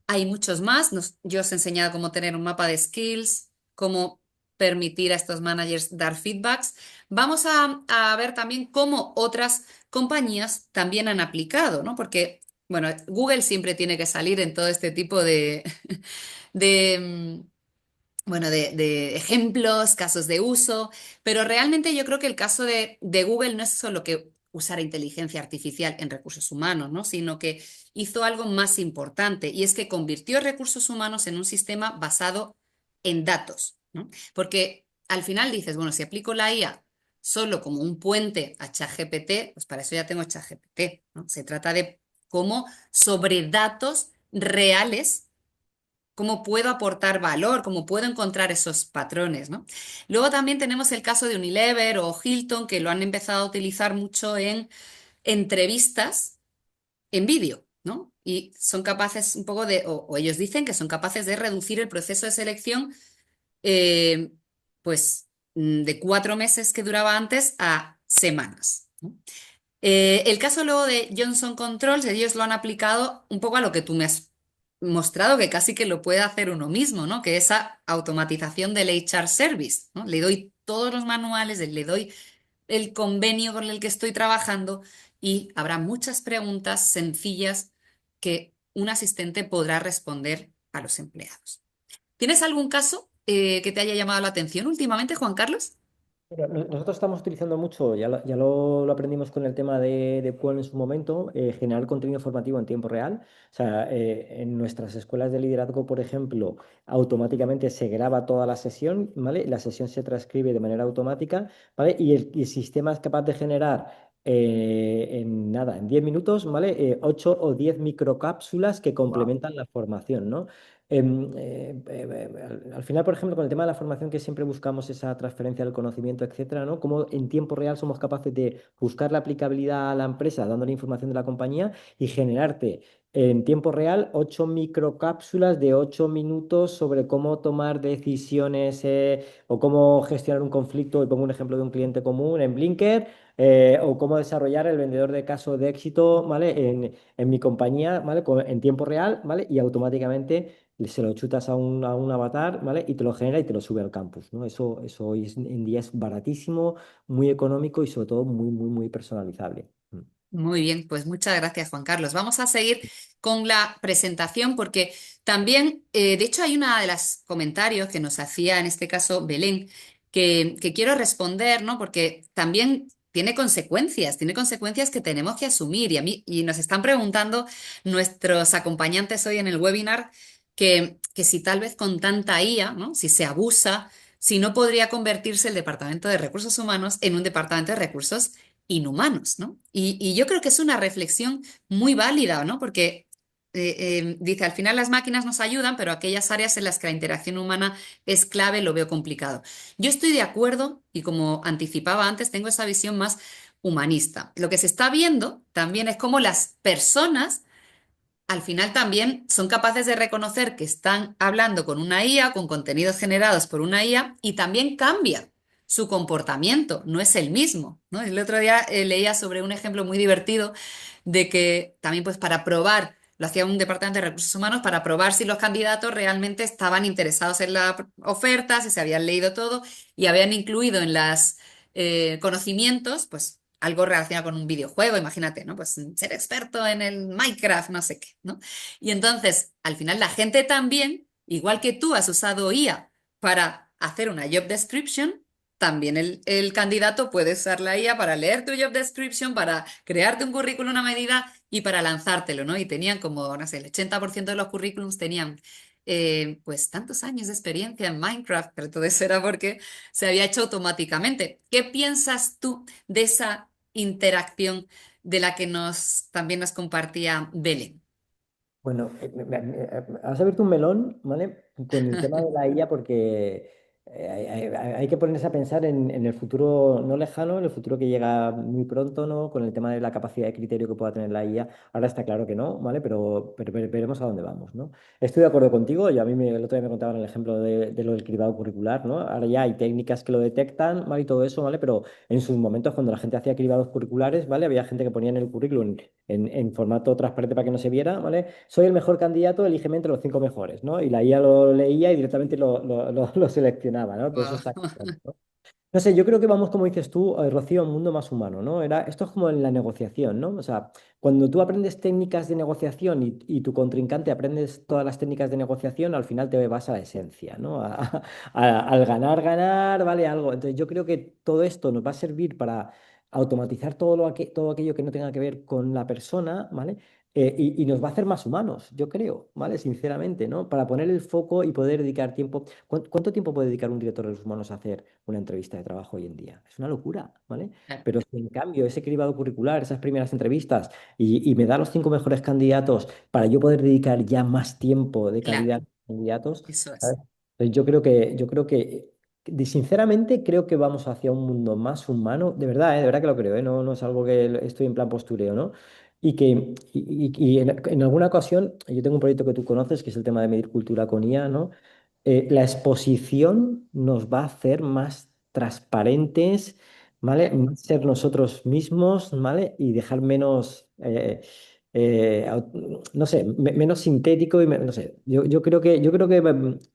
Hay muchos más. Yo os he enseñado cómo tener un mapa de skills, cómo permitir a estos managers dar feedbacks. Vamos a ver también cómo otras compañías también han aplicado, ¿no? Porque, bueno, Google siempre tiene que salir en todo este tipo de, bueno, de ejemplos, casos de uso, pero realmente yo creo que el caso de Google no es solo que usara inteligencia artificial en recursos humanos, ¿no? Sino que hizo algo más importante y es que convirtió recursos humanos en un sistema basado en datos, ¿no? Porque al final dices, bueno, si aplico la IA solo como un puente a ChatGPT, pues para eso ya tengo ChatGPT, ¿no? Se trata de cómo sobre datos reales cómo puedo aportar valor, cómo puedo encontrar esos patrones, ¿no? Luego también tenemos el caso de Unilever o Hilton, que lo han empezado a utilizar mucho en entrevistas en vídeo, ¿no? Y son capaces un poco o ellos dicen que son capaces de reducir el proceso de selección, eh, pues, de 4 meses que duraba antes a semanas, ¿no? El caso luego de Johnson Controls, ellos lo han aplicado un poco a lo que tú me has mostrado, que casi que lo puede hacer uno mismo, ¿no? Que esa automatización del HR Service, ¿no? Le doy todos los manuales, le doy el convenio con el que estoy trabajando y habrá muchas preguntas sencillas que un asistente podrá responder a los empleados. ¿Tienes algún caso que te haya llamado la atención últimamente, Juan Carlos? Pero nosotros estamos utilizando mucho, ya lo aprendimos con el tema de Puel en su momento, generar contenido formativo en tiempo real. O sea, en nuestras escuelas de liderazgo, por ejemplo, automáticamente se graba toda la sesión, ¿vale? La sesión se transcribe de manera automática, ¿vale? Y el sistema es capaz de generar en nada, en 10 minutos, ¿vale? 8 o 10 microcápsulas que complementan la formación, ¿no? Al final, por ejemplo, con el tema de la formación, que siempre buscamos esa transferencia del conocimiento, etcétera, ¿no? Cómo en tiempo real somos capaces de buscar la aplicabilidad a la empresa, dándole información de la compañía y generarte en tiempo real 8 microcápsulas de 8 minutos sobre cómo tomar decisiones o cómo gestionar un conflicto. Y pongo un ejemplo de un cliente común en Blinker. O cómo desarrollar el vendedor de caso de éxito, ¿vale? En mi compañía, ¿vale? En tiempo real, ¿vale? Y automáticamente se lo chutas a un avatar, ¿vale? Y te lo genera y te lo sube al campus, ¿no? Eso hoy en día es baratísimo, muy económico y sobre todo muy, muy, muy personalizable. Muy bien, pues muchas gracias, Juan Carlos. Vamos a seguir con la presentación porque también, de hecho, hay una de las comentarios que nos hacía en este caso Belén, que quiero responder, ¿no? Porque también tiene consecuencias que tenemos que asumir y nos están preguntando nuestros acompañantes hoy en el webinar que si tal vez con tanta IA, ¿no? Si se abusa, si no podría convertirse el Departamento de Recursos Humanos en un departamento de recursos inhumanos, ¿no? Y yo creo que es una reflexión muy válida, ¿no? Porque dice, al final las máquinas nos ayudan, pero aquellas áreas en las que la interacción humana es clave lo veo complicado. Yo estoy de acuerdo y como anticipaba antes, tengo esa visión más humanista. Lo que se está viendo también es cómo las personas al final también son capaces de reconocer que están hablando con una IA, con contenidos generados por una IA, y también cambia su comportamiento, no es el mismo, ¿no? El otro día leía sobre un ejemplo muy divertido de que también pues para probar, lo hacía un departamento de recursos humanos, para probar si los candidatos realmente estaban interesados en la oferta, si se habían leído todo y habían incluido en las conocimientos, pues algo relacionado con un videojuego, imagínate, ¿no? Pues ser experto en el Minecraft, no sé qué, ¿no? Y entonces, al final, la gente también, igual que tú has usado IA para hacer una job description, también el candidato puede usar la IA para leer tu job description, para crearte un currículum a medida y para lanzártelo, ¿no? Y tenían como, no sé, el 80% de los currículums tenían pues tantos años de experiencia en Minecraft, pero todo eso era porque se había hecho automáticamente. ¿Qué piensas tú de esa interacción de la que también nos compartía Belén? Bueno, has abierto un melón, ¿vale? Con el tema de la IA, porque hay que ponerse a pensar en el futuro no lejano, en el futuro que llega muy pronto, ¿no? Con el tema de la capacidad de criterio que pueda tener la IA. Ahora está claro que no, ¿vale? Pero veremos a dónde vamos, ¿no? Estoy de acuerdo contigo. Y a mí el otro día me contaban el ejemplo de lo del cribado curricular, ¿no? Ahora ya hay técnicas que lo detectan, ¿vale? Y todo eso, ¿vale? Pero en sus momentos, cuando la gente hacía cribados curriculares, ¿vale? Había gente que ponía en el currículum en formato transparente para que no se viera, ¿vale? Soy el mejor candidato, elígeme entre los 5 mejores, ¿no? Y la IA lo leía y directamente lo seleccionaba. funcionaba, ¿no? Pero eso Guau. está cambiando, ¿no? No sé, yo creo que vamos, como dices tú, Rocío, a un mundo más humano, ¿no? Esto es como en la negociación, ¿no? O sea, cuando tú aprendes técnicas de negociación y tu contrincante aprendes todas las técnicas de negociación, al final te vas a la esencia, ¿no? Al ganar, ganar, vale algo. Entonces, yo creo que todo esto nos va a servir para automatizar todo aquello que no tenga que ver con la persona, ¿vale? Y nos va a hacer más humanos, yo creo, ¿vale? Sinceramente, ¿no? Para poner el foco y poder dedicar tiempo. ¿Cuánto tiempo puede dedicar un director de recursos humanos a hacer una entrevista de trabajo hoy en día? Es una locura, ¿vale? Claro, Pero si en cambio ese cribado curricular, esas primeras entrevistas y me da los 5 mejores candidatos para yo poder dedicar ya más tiempo de claro, calidad a los candidatos, eso es. ¿sabes? Entonces, sinceramente creo que vamos hacia un mundo más humano, de verdad que lo creo, ¿eh? No, no es algo que estoy en plan postureo, ¿no? Y en alguna ocasión, yo tengo un proyecto que tú conoces, que es el tema de medir cultura con IA, ¿no? La exposición nos va a hacer más transparentes, ¿vale? Más ser nosotros mismos, ¿vale? Y dejar menos, no sé, menos sintético y no sé. Yo creo que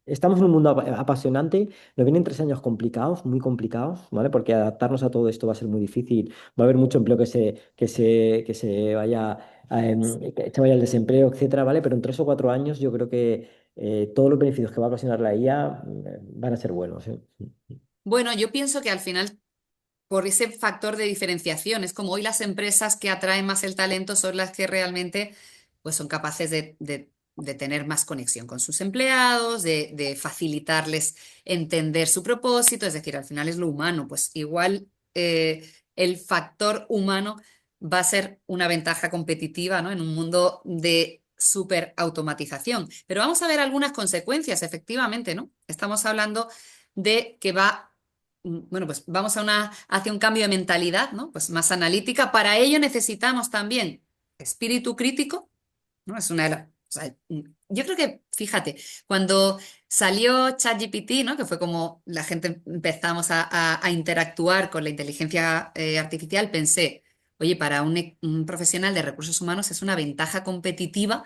estamos en un mundo apasionante. Nos vienen 3 años complicados, muy complicados, ¿vale? Porque adaptarnos a todo esto va a ser muy difícil. Va a haber mucho empleo que se vaya, que se vaya al desempleo, etcétera, ¿vale? Pero en 3 o 4 años yo creo que todos los beneficios que va a ocasionar la IA van a ser buenos, ¿eh? Bueno, yo pienso que al final, por ese factor de diferenciación, es como hoy las empresas que atraen más el talento son las que realmente pues, son capaces de tener más conexión con sus empleados, de facilitarles entender su propósito, es decir, al final es lo humano, pues igual el factor humano va a ser una ventaja competitiva, ¿no? En un mundo de súper automatización. Pero vamos a ver algunas consecuencias, efectivamente, ¿no? Estamos hablando de que bueno, pues vamos hacia un cambio de mentalidad, ¿no? Pues más analítica. Para ello necesitamos también espíritu crítico, ¿no? Es una de las... O sea, yo creo que, fíjate, cuando salió ChatGPT, ¿no? Que fue como la gente empezamos a interactuar con la inteligencia artificial, pensé, oye, para un profesional de recursos humanos es una ventaja competitiva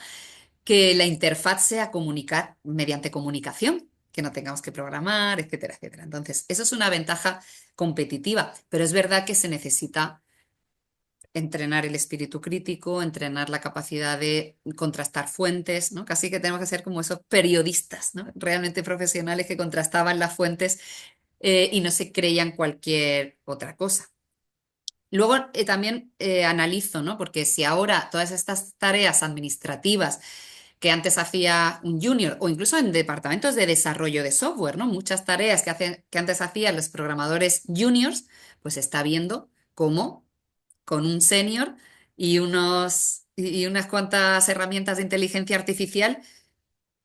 que la interfaz sea comunicar mediante comunicación, que no tengamos que programar, etcétera, etcétera. Entonces, eso es una ventaja competitiva, pero es verdad que se necesita entrenar el espíritu crítico, entrenar la capacidad de contrastar fuentes, ¿no? Casi que tenemos que ser como esos periodistas, ¿no? Realmente profesionales que contrastaban las fuentes y no se creían cualquier otra cosa. Luego también analizo, ¿no? Porque si ahora todas estas tareas administrativas que antes hacía un junior o incluso en departamentos de desarrollo de software, ¿no? Muchas tareas que antes hacían los programadores juniors, pues se está viendo cómo con un senior y unas cuantas herramientas de inteligencia artificial,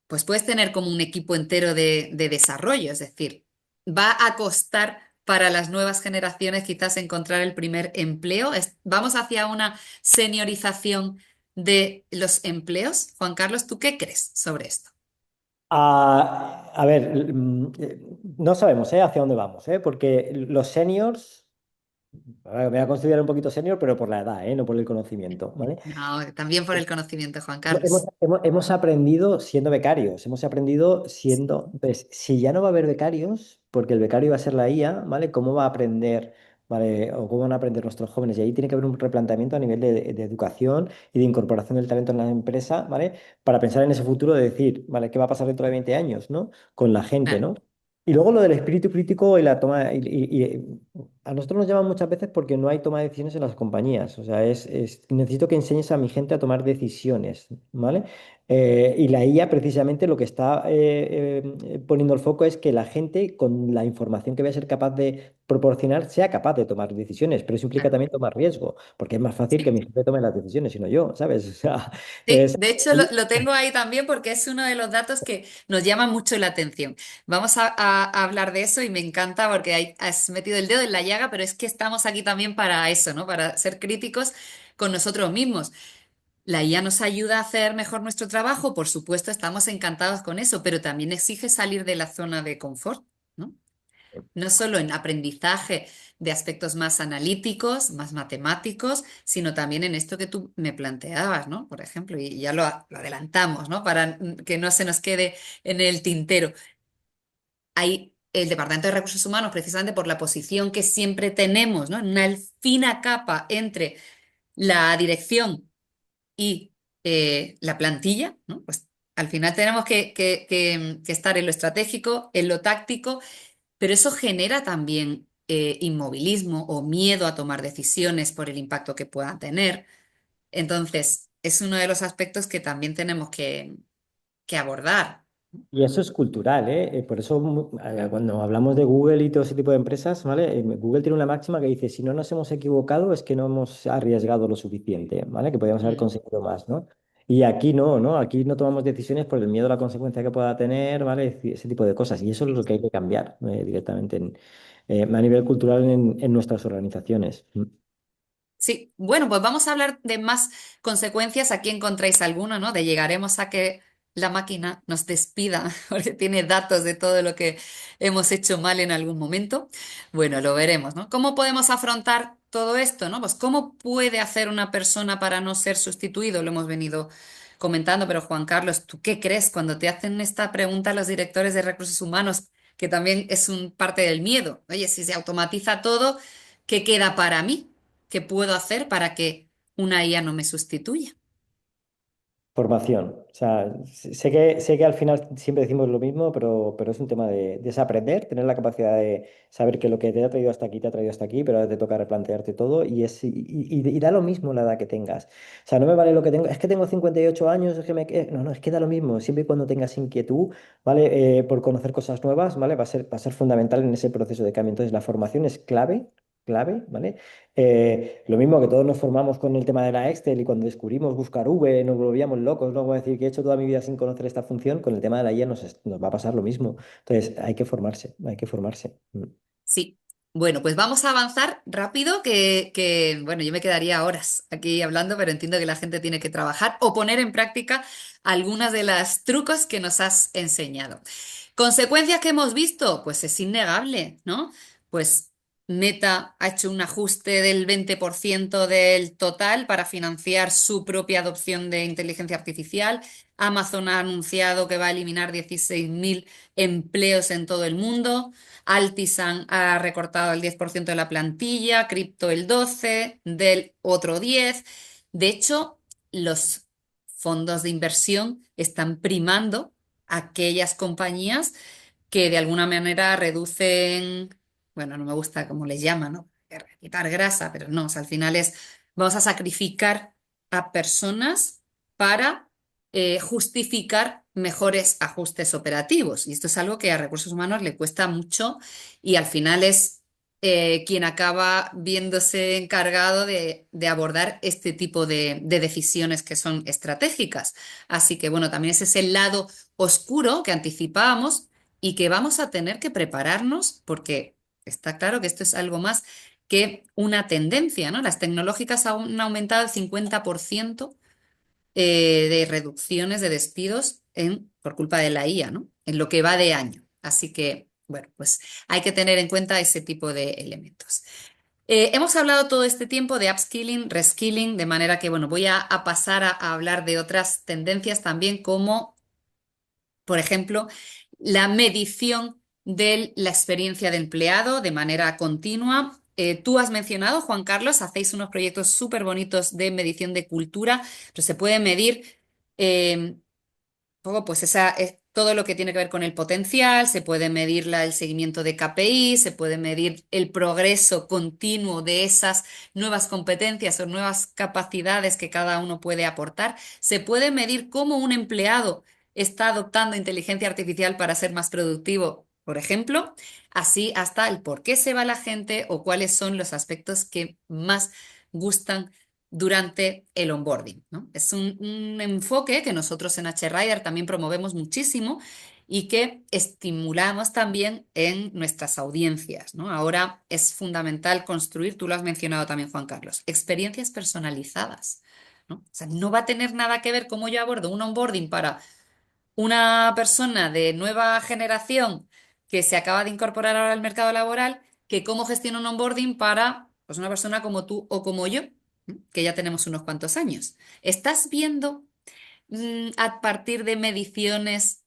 pues puedes tener como un equipo entero de desarrollo. Es decir, va a costar para las nuevas generaciones quizás encontrar el primer empleo. Vamos hacia una seniorización de los empleos. Juan Carlos, ¿tú qué crees sobre esto? A ver, no sabemos, hacia dónde vamos, porque los seniors, a ver, me voy a considerar un poquito senior, pero por la edad, no por el conocimiento, ¿vale? No, también por el conocimiento, Juan Hemos, Carlos. hemos aprendido siendo becarios, hemos aprendido siendo, pues, si ya no va a haber becarios, porque el becario va a ser la IA, ¿vale? ¿Cómo va a aprender, ¿vale? O cómo van a aprender nuestros jóvenes? Y ahí tiene que haber un replanteamiento a nivel de educación y de incorporación del talento en la empresa, ¿vale? Para pensar en ese futuro de decir, ¿vale? ¿Qué va a pasar dentro de 20 años, ¿no? Con la gente, Claro, ¿no? Y luego lo del espíritu crítico y la toma, y a nosotros nos llaman muchas veces porque no hay toma de decisiones en las compañías. O sea, necesito que enseñes a mi gente a tomar decisiones, ¿vale? Y la IA precisamente lo que está poniendo el foco es que la gente con la información que voy a ser capaz de proporcionar sea capaz de tomar decisiones, pero eso implica claro. también tomar riesgo, porque es más fácil que Sí. mi jefe tome las decisiones, sino yo, ¿sabes? O sea, Sí, es... de hecho lo tengo ahí también porque es uno de los datos que nos llama mucho la atención. Vamos a hablar de eso y me encanta porque has metido el dedo en la llaga, pero es que estamos aquí también para eso, ¿no? Para ser críticos con nosotros mismos. La IA nos ayuda a hacer mejor nuestro trabajo, por supuesto, estamos encantados con eso, pero también exige salir de la zona de confort, ¿no? No solo en aprendizaje de aspectos más analíticos, más matemáticos, sino también en esto que tú me planteabas, ¿no? Por ejemplo, y ya lo adelantamos, ¿no? Para que no se nos quede en el tintero. Hay el Departamento de Recursos Humanos, precisamente por la posición que siempre tenemos, ¿no? En una fina capa entre la dirección y la plantilla, ¿no? Pues al final tenemos que estar en lo estratégico, en lo táctico, pero eso genera también inmovilismo o miedo a tomar decisiones por el impacto que puedan tener. Entonces, es uno de los aspectos que también tenemos que abordar. Y eso es cultural, ¿eh? Por eso cuando hablamos de Google y todo ese tipo de empresas, ¿vale? Google tiene una máxima que dice, si no nos hemos equivocado es que no hemos arriesgado lo suficiente, ¿vale? Que podríamos haber Mm. conseguido más, ¿no? Y aquí no, ¿no? Aquí no tomamos decisiones por el miedo a la consecuencia que pueda tener, ¿vale? Ese tipo de cosas. Y eso es lo que hay que cambiar directamente a nivel cultural en nuestras organizaciones. Sí, bueno, pues vamos a hablar de más consecuencias. Aquí encontráis alguno, ¿no? De llegaremos a que la máquina nos despida porque tiene datos de todo lo que hemos hecho mal en algún momento. Bueno, lo veremos, ¿no? ¿Cómo podemos afrontar todo esto, ¿no? Pues ¿cómo puede hacer una persona para no ser sustituido? Lo hemos venido comentando, pero Juan Carlos, ¿tú qué crees cuando te hacen esta pregunta los directores de recursos humanos, que también es un parte del miedo? Oye, si se automatiza todo, ¿qué queda para mí? ¿Qué puedo hacer para que una IA no me sustituya? Formación. O sea, sé que al final siempre decimos lo mismo, pero es un tema de desaprender, tener la capacidad de saber que lo que te ha traído hasta aquí te ha traído hasta aquí, pero ahora te toca replantearte todo y da lo mismo la edad que tengas. O sea, no me vale lo que tengo, es que tengo 58 años, es que no, no, es que da lo mismo, siempre y cuando tengas inquietud, ¿vale? Por conocer cosas nuevas, ¿vale? Va a ser fundamental en ese proceso de cambio. Entonces, la formación es clave. Clave, ¿vale? Lo mismo que todos nos formamos con el tema de la Excel y cuando descubrimos buscar V nos volvíamos locos, ¿no? Como decir que he hecho toda mi vida sin conocer esta función, con el tema de la IA nos va a pasar lo mismo. Entonces hay que formarse, hay que formarse. Sí. Bueno, pues vamos a avanzar rápido, bueno, yo me quedaría horas aquí hablando, pero entiendo que la gente tiene que trabajar o poner en práctica algunas de las trucos que nos has enseñado. Consecuencias que hemos visto, pues es innegable, ¿no? Pues Meta ha hecho un ajuste del 20% del total para financiar su propia adopción de inteligencia artificial. Amazon ha anunciado que va a eliminar 16.000 empleos en todo el mundo. Altisan ha recortado el 10% de la plantilla, Crypto el 12%, Dell otro 10%. De hecho, los fondos de inversión están primando aquellas compañías que de alguna manera reducen, bueno, no me gusta cómo les llaman, ¿no? Quitar grasa, pero no, o sea, al final es, vamos a sacrificar a personas para justificar mejores ajustes operativos. Y esto es algo que a recursos humanos le cuesta mucho y al final es quien acaba viéndose encargado de abordar este tipo de decisiones que son estratégicas. Así que bueno, también ese es el lado oscuro que anticipábamos y que vamos a tener que prepararnos porque está claro que esto es algo más que una tendencia, ¿no? Las tecnológicas han aumentado el 50% de reducciones de despidos por culpa de la IA, ¿no? En lo que va de año. Así que, bueno, pues hay que tener en cuenta ese tipo de elementos. Hemos hablado todo este tiempo de upskilling, reskilling, de manera que, bueno, voy a pasar a hablar de otras tendencias también como, por ejemplo, la medición de la experiencia de empleado de manera continua. Tú has mencionado, Juan Carlos, hacéis unos proyectos súper bonitos de medición de cultura, pero se puede medir eh, poco, pues todo lo que tiene que ver con el potencial, se puede medir el seguimiento de KPI, se puede medir el progreso continuo de esas nuevas competencias o nuevas capacidades que cada uno puede aportar, se puede medir cómo un empleado está adoptando inteligencia artificial para ser más productivo, por ejemplo, así hasta el por qué se va la gente o cuáles son los aspectos que más gustan durante el onboarding, ¿no? Es un enfoque que nosotros en HRider también promovemos muchísimo y que estimulamos también en nuestras audiencias, ¿no? Ahora es fundamental construir, tú lo has mencionado también, Juan Carlos, experiencias personalizadas, ¿no? O sea, no va a tener nada que ver cómo yo abordo un onboarding para una persona de nueva generación que se acaba de incorporar ahora al mercado laboral, que cómo gestiona un onboarding para pues, una persona como tú o como yo, ¿no? Que ya tenemos unos cuantos años. ¿Estás viendo a partir de mediciones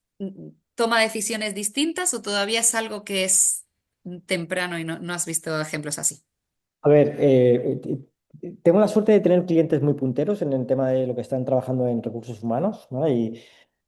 toma decisiones distintas o todavía es algo que es temprano y no has visto ejemplos así? A ver, tengo la suerte de tener clientes muy punteros en el tema de lo que están trabajando en recursos humanos, ¿vale?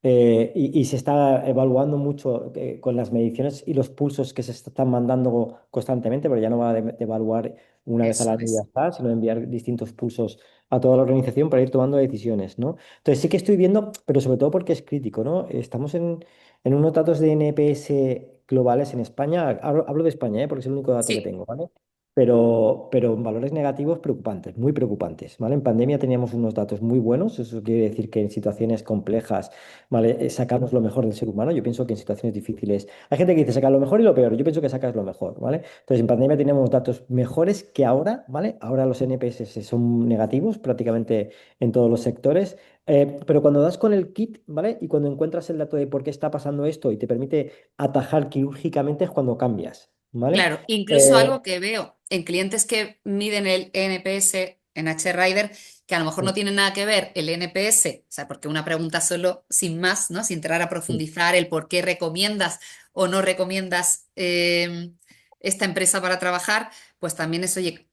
Y se está evaluando mucho con las mediciones y los pulsos que se están mandando constantemente, pero ya no va de evaluar una vez al Eso año y ya es. está, sino de enviar distintos pulsos a toda la organización para ir tomando decisiones, ¿no? Entonces sí que estoy viendo, pero sobre todo porque es crítico, ¿no? Estamos en unos datos de NPS globales en España. Hablo de España, ¿eh? Porque es el único dato que Sí, tengo, ¿vale? Pero en valores negativos preocupantes, muy preocupantes, ¿vale? En pandemia teníamos unos datos muy buenos, eso quiere decir que en situaciones complejas, ¿vale? Sacamos lo mejor del ser humano. Yo pienso que en situaciones difíciles hay gente que dice sacar lo mejor y lo peor, yo pienso que sacas lo mejor, ¿vale? Entonces en pandemia teníamos datos mejores que ahora, ¿vale? Ahora los NPS son negativos prácticamente en todos los sectores, pero cuando das con el kit, ¿vale? Y cuando encuentras el dato de por qué está pasando esto y te permite atajar quirúrgicamente es cuando cambias, ¿vale? claro. Incluso Eh, algo que veo en clientes que miden el NPS en H-Rider, que a lo mejor no tiene nada que ver el NPS, o sea, porque una pregunta solo sin más, ¿no? Sin entrar a profundizar el por qué recomiendas o no recomiendas esta empresa para trabajar, pues también es, oye,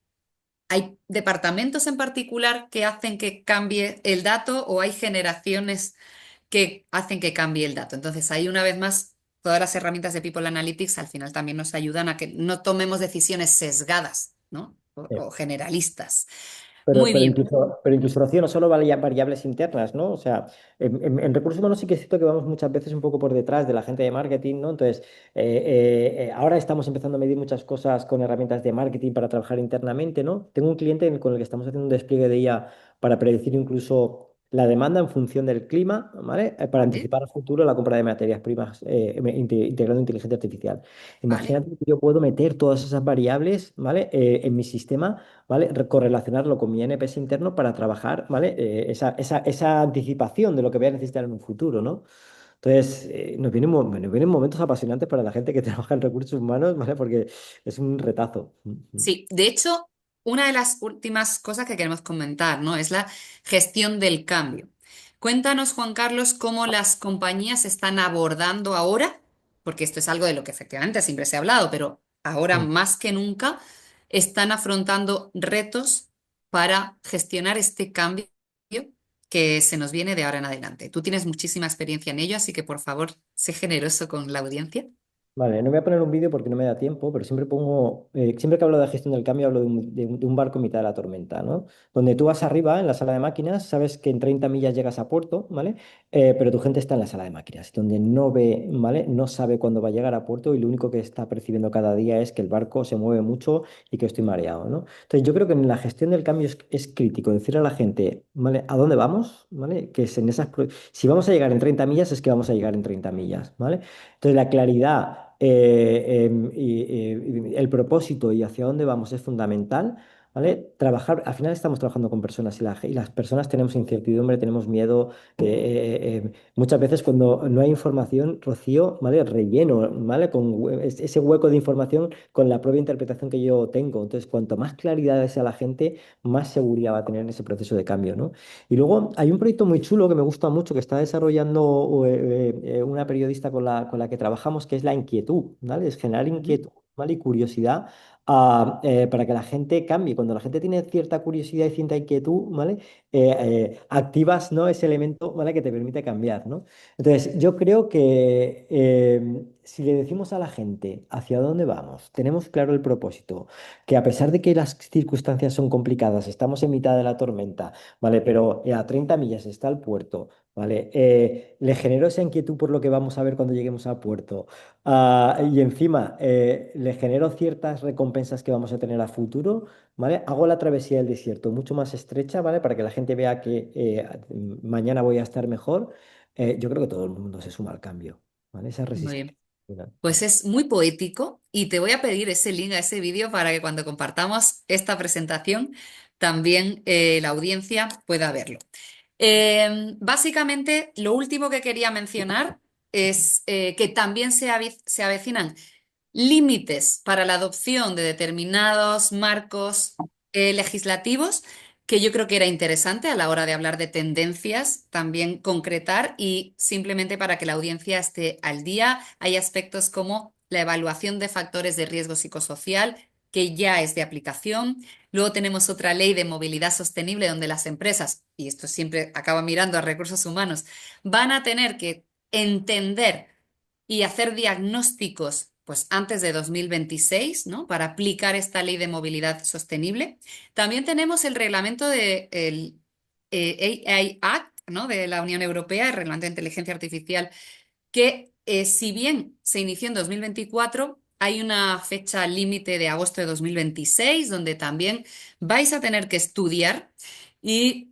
¿hay departamentos en particular que hacen que cambie el dato o hay generaciones que hacen que cambie el dato? Entonces, ahí una vez más, todas las herramientas de People Analytics al final también nos ayudan a que no tomemos decisiones sesgadas, ¿no? O generalistas. Muy bien. Pero incluso, Rocío, no solo variables internas, ¿no? O sea, en recursos humanos sí que es cierto que vamos muchas veces un poco por detrás de la gente de marketing, ¿no? Entonces, ahora estamos empezando a medir muchas cosas con herramientas de marketing para trabajar internamente, ¿no? Tengo un cliente con el que estamos haciendo un despliegue de IA para predecir incluso la demanda en función del clima, ¿vale? Para Vale, anticipar a futuro la compra de materias primas, integrando inteligencia artificial. vale. Imagínate que yo puedo meter todas esas variables, ¿vale? En mi sistema, ¿vale? Correlacionarlo con mi NPS interno para trabajar, ¿vale? Esa anticipación de lo que voy a necesitar en un futuro, ¿no? Entonces, nos vienen momentos apasionantes para la gente que trabaja en recursos humanos, ¿vale? Porque es un retazo. Sí, de hecho, una de las últimas cosas que queremos comentar, ¿no? Es la gestión del cambio. Cuéntanos, Juan Carlos, cómo las compañías están abordando ahora, porque esto es algo de lo que efectivamente siempre se ha hablado, pero ahora Mm. más que nunca están afrontando retos para gestionar este cambio que se nos viene de ahora en adelante. Tú tienes muchísima experiencia en ello, así que por favor, sé generoso con la audiencia. Vale, no voy a poner un vídeo porque no me da tiempo, pero siempre que hablo de gestión del cambio hablo de un barco en mitad de la tormenta, ¿no? Donde tú vas arriba en la sala de máquinas, sabes que en 30 millas llegas a puerto, ¿vale? Pero tu gente está en la sala de máquinas, donde no ve, ¿vale? No sabe cuándo va a llegar a puerto y lo único que está percibiendo cada día es que el barco se mueve mucho y que estoy mareado, ¿no? Entonces yo creo que en la gestión del cambio es crítico decirle a la gente, ¿vale? ¿A dónde vamos? ¿Vale? Que es en si vamos a llegar en 30 millas, es que vamos a llegar en 30 millas, ¿vale? Entonces, la claridad y el propósito y hacia dónde vamos es fundamental, ¿vale? Trabajar, al final estamos trabajando con personas y las personas tenemos incertidumbre, tenemos miedo. Muchas veces cuando no hay información, Rocío, ¿vale? Relleno, ¿vale? Ese hueco de información con la propia interpretación que yo tengo. Entonces, cuanto más claridad sea la gente, más seguridad va a tener en ese proceso de cambio, ¿no? Y luego hay un proyecto muy chulo que me gusta mucho que está desarrollando una periodista con la que trabajamos, que es la inquietud, ¿vale? Es generar Ujú. inquietud, ¿vale? Y curiosidad para que la gente cambie. Cuando la gente tiene cierta curiosidad y cierta inquietud, ¿vale? Activas, ¿no? Ese elemento, ¿vale? Que te permite cambiar, ¿no? Entonces, yo creo que si le decimos a la gente hacia dónde vamos, tenemos claro el propósito, que a pesar de que las circunstancias son complicadas, estamos en mitad de la tormenta, ¿vale? Pero a 30 millas está el puerto, ¿vale? Le genero esa inquietud por lo que vamos a ver cuando lleguemos al puerto. Y encima le genero ciertas recompensas que vamos a tener a futuro, ¿vale? Hago la travesía del desierto mucho más estrecha, ¿vale? Para que la gente vea que mañana voy a estar mejor. Yo creo que todo el mundo se suma al cambio, ¿vale? Esa Muy resistencia. bien. Pues es muy poético y te voy a pedir ese link a ese vídeo para que cuando compartamos esta presentación también la audiencia pueda verlo. Básicamente, lo último que quería mencionar es que también se avecinan límites para la adopción de determinados marcos legislativos que yo creo que era interesante a la hora de hablar de tendencias, también concretar y simplemente para que la audiencia esté al día. Hay aspectos como la evaluación de factores de riesgo psicosocial, que ya es de aplicación. Luego tenemos otra ley de movilidad sostenible donde las empresas, y esto siempre acaba mirando a recursos humanos, van a tener que entender y hacer diagnósticos pues antes de 2026, ¿no? Para aplicar esta ley de movilidad sostenible. También tenemos el reglamento del AI Act, ¿no? De la Unión Europea, el reglamento de inteligencia artificial, que si bien se inició en 2024, hay una fecha límite de agosto de 2026, donde también vais a tener que estudiar y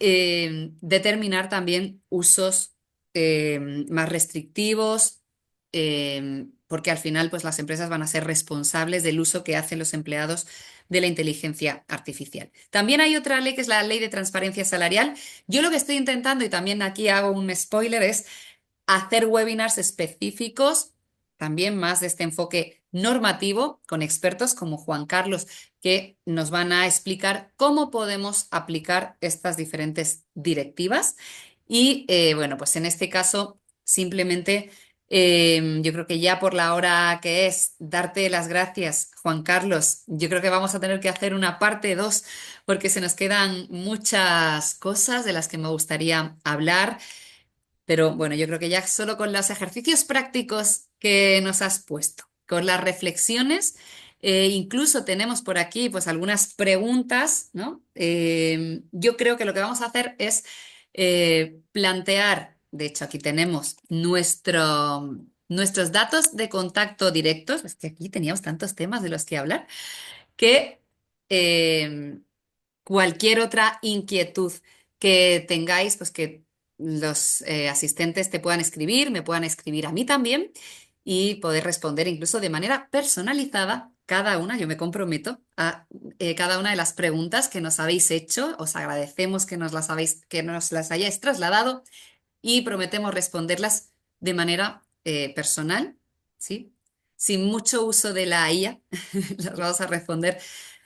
determinar también usos más restrictivos, porque al final pues, las empresas van a ser responsables del uso que hacen los empleados de la inteligencia artificial. También hay otra ley que es la ley de transparencia salarial. Yo lo que estoy intentando, y también aquí hago un spoiler, es hacer webinars específicos, también más de este enfoque normativo, con expertos como Juan Carlos, que nos van a explicar cómo podemos aplicar estas diferentes directivas. Y bueno, pues en este caso, simplemente yo creo que ya por la hora que es, darte las gracias, Juan Carlos. Yo creo que vamos a tener que hacer una parte 2 porque se nos quedan muchas cosas de las que me gustaría hablar. Pero bueno, yo creo que ya solo con los ejercicios prácticos que nos has puesto, con las reflexiones, incluso tenemos por aquí pues algunas preguntas, ¿no? Yo creo que lo que vamos a hacer es plantear, de hecho aquí tenemos nuestros datos de contacto directos, es que aquí teníamos tantos temas de los que hablar, que eh, cualquier otra inquietud que tengáis, pues que los asistentes te puedan escribir, me puedan escribir a mí también y poder responder incluso de manera personalizada cada una, yo me comprometo a cada una de las preguntas que nos habéis hecho. Os agradecemos que que nos las hayáis trasladado y prometemos responderlas de manera personal, ¿sí? Sin mucho uso de la IA, las vamos a responder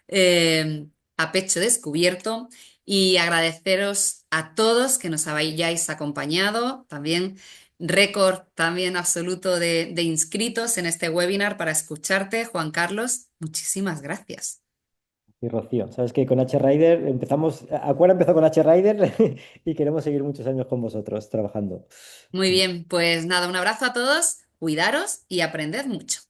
eh, a pecho descubierto y agradeceros a todos que nos hayáis acompañado. También récord también absoluto de inscritos en este webinar para escucharte, Juan Carlos. Muchísimas gracias. Y Rocío, sabes que con H-Rider empezamos, Acuara empezó con H-Rider y queremos seguir muchos años con vosotros trabajando. Muy bien, pues nada, un abrazo a todos, cuidaros y aprended mucho.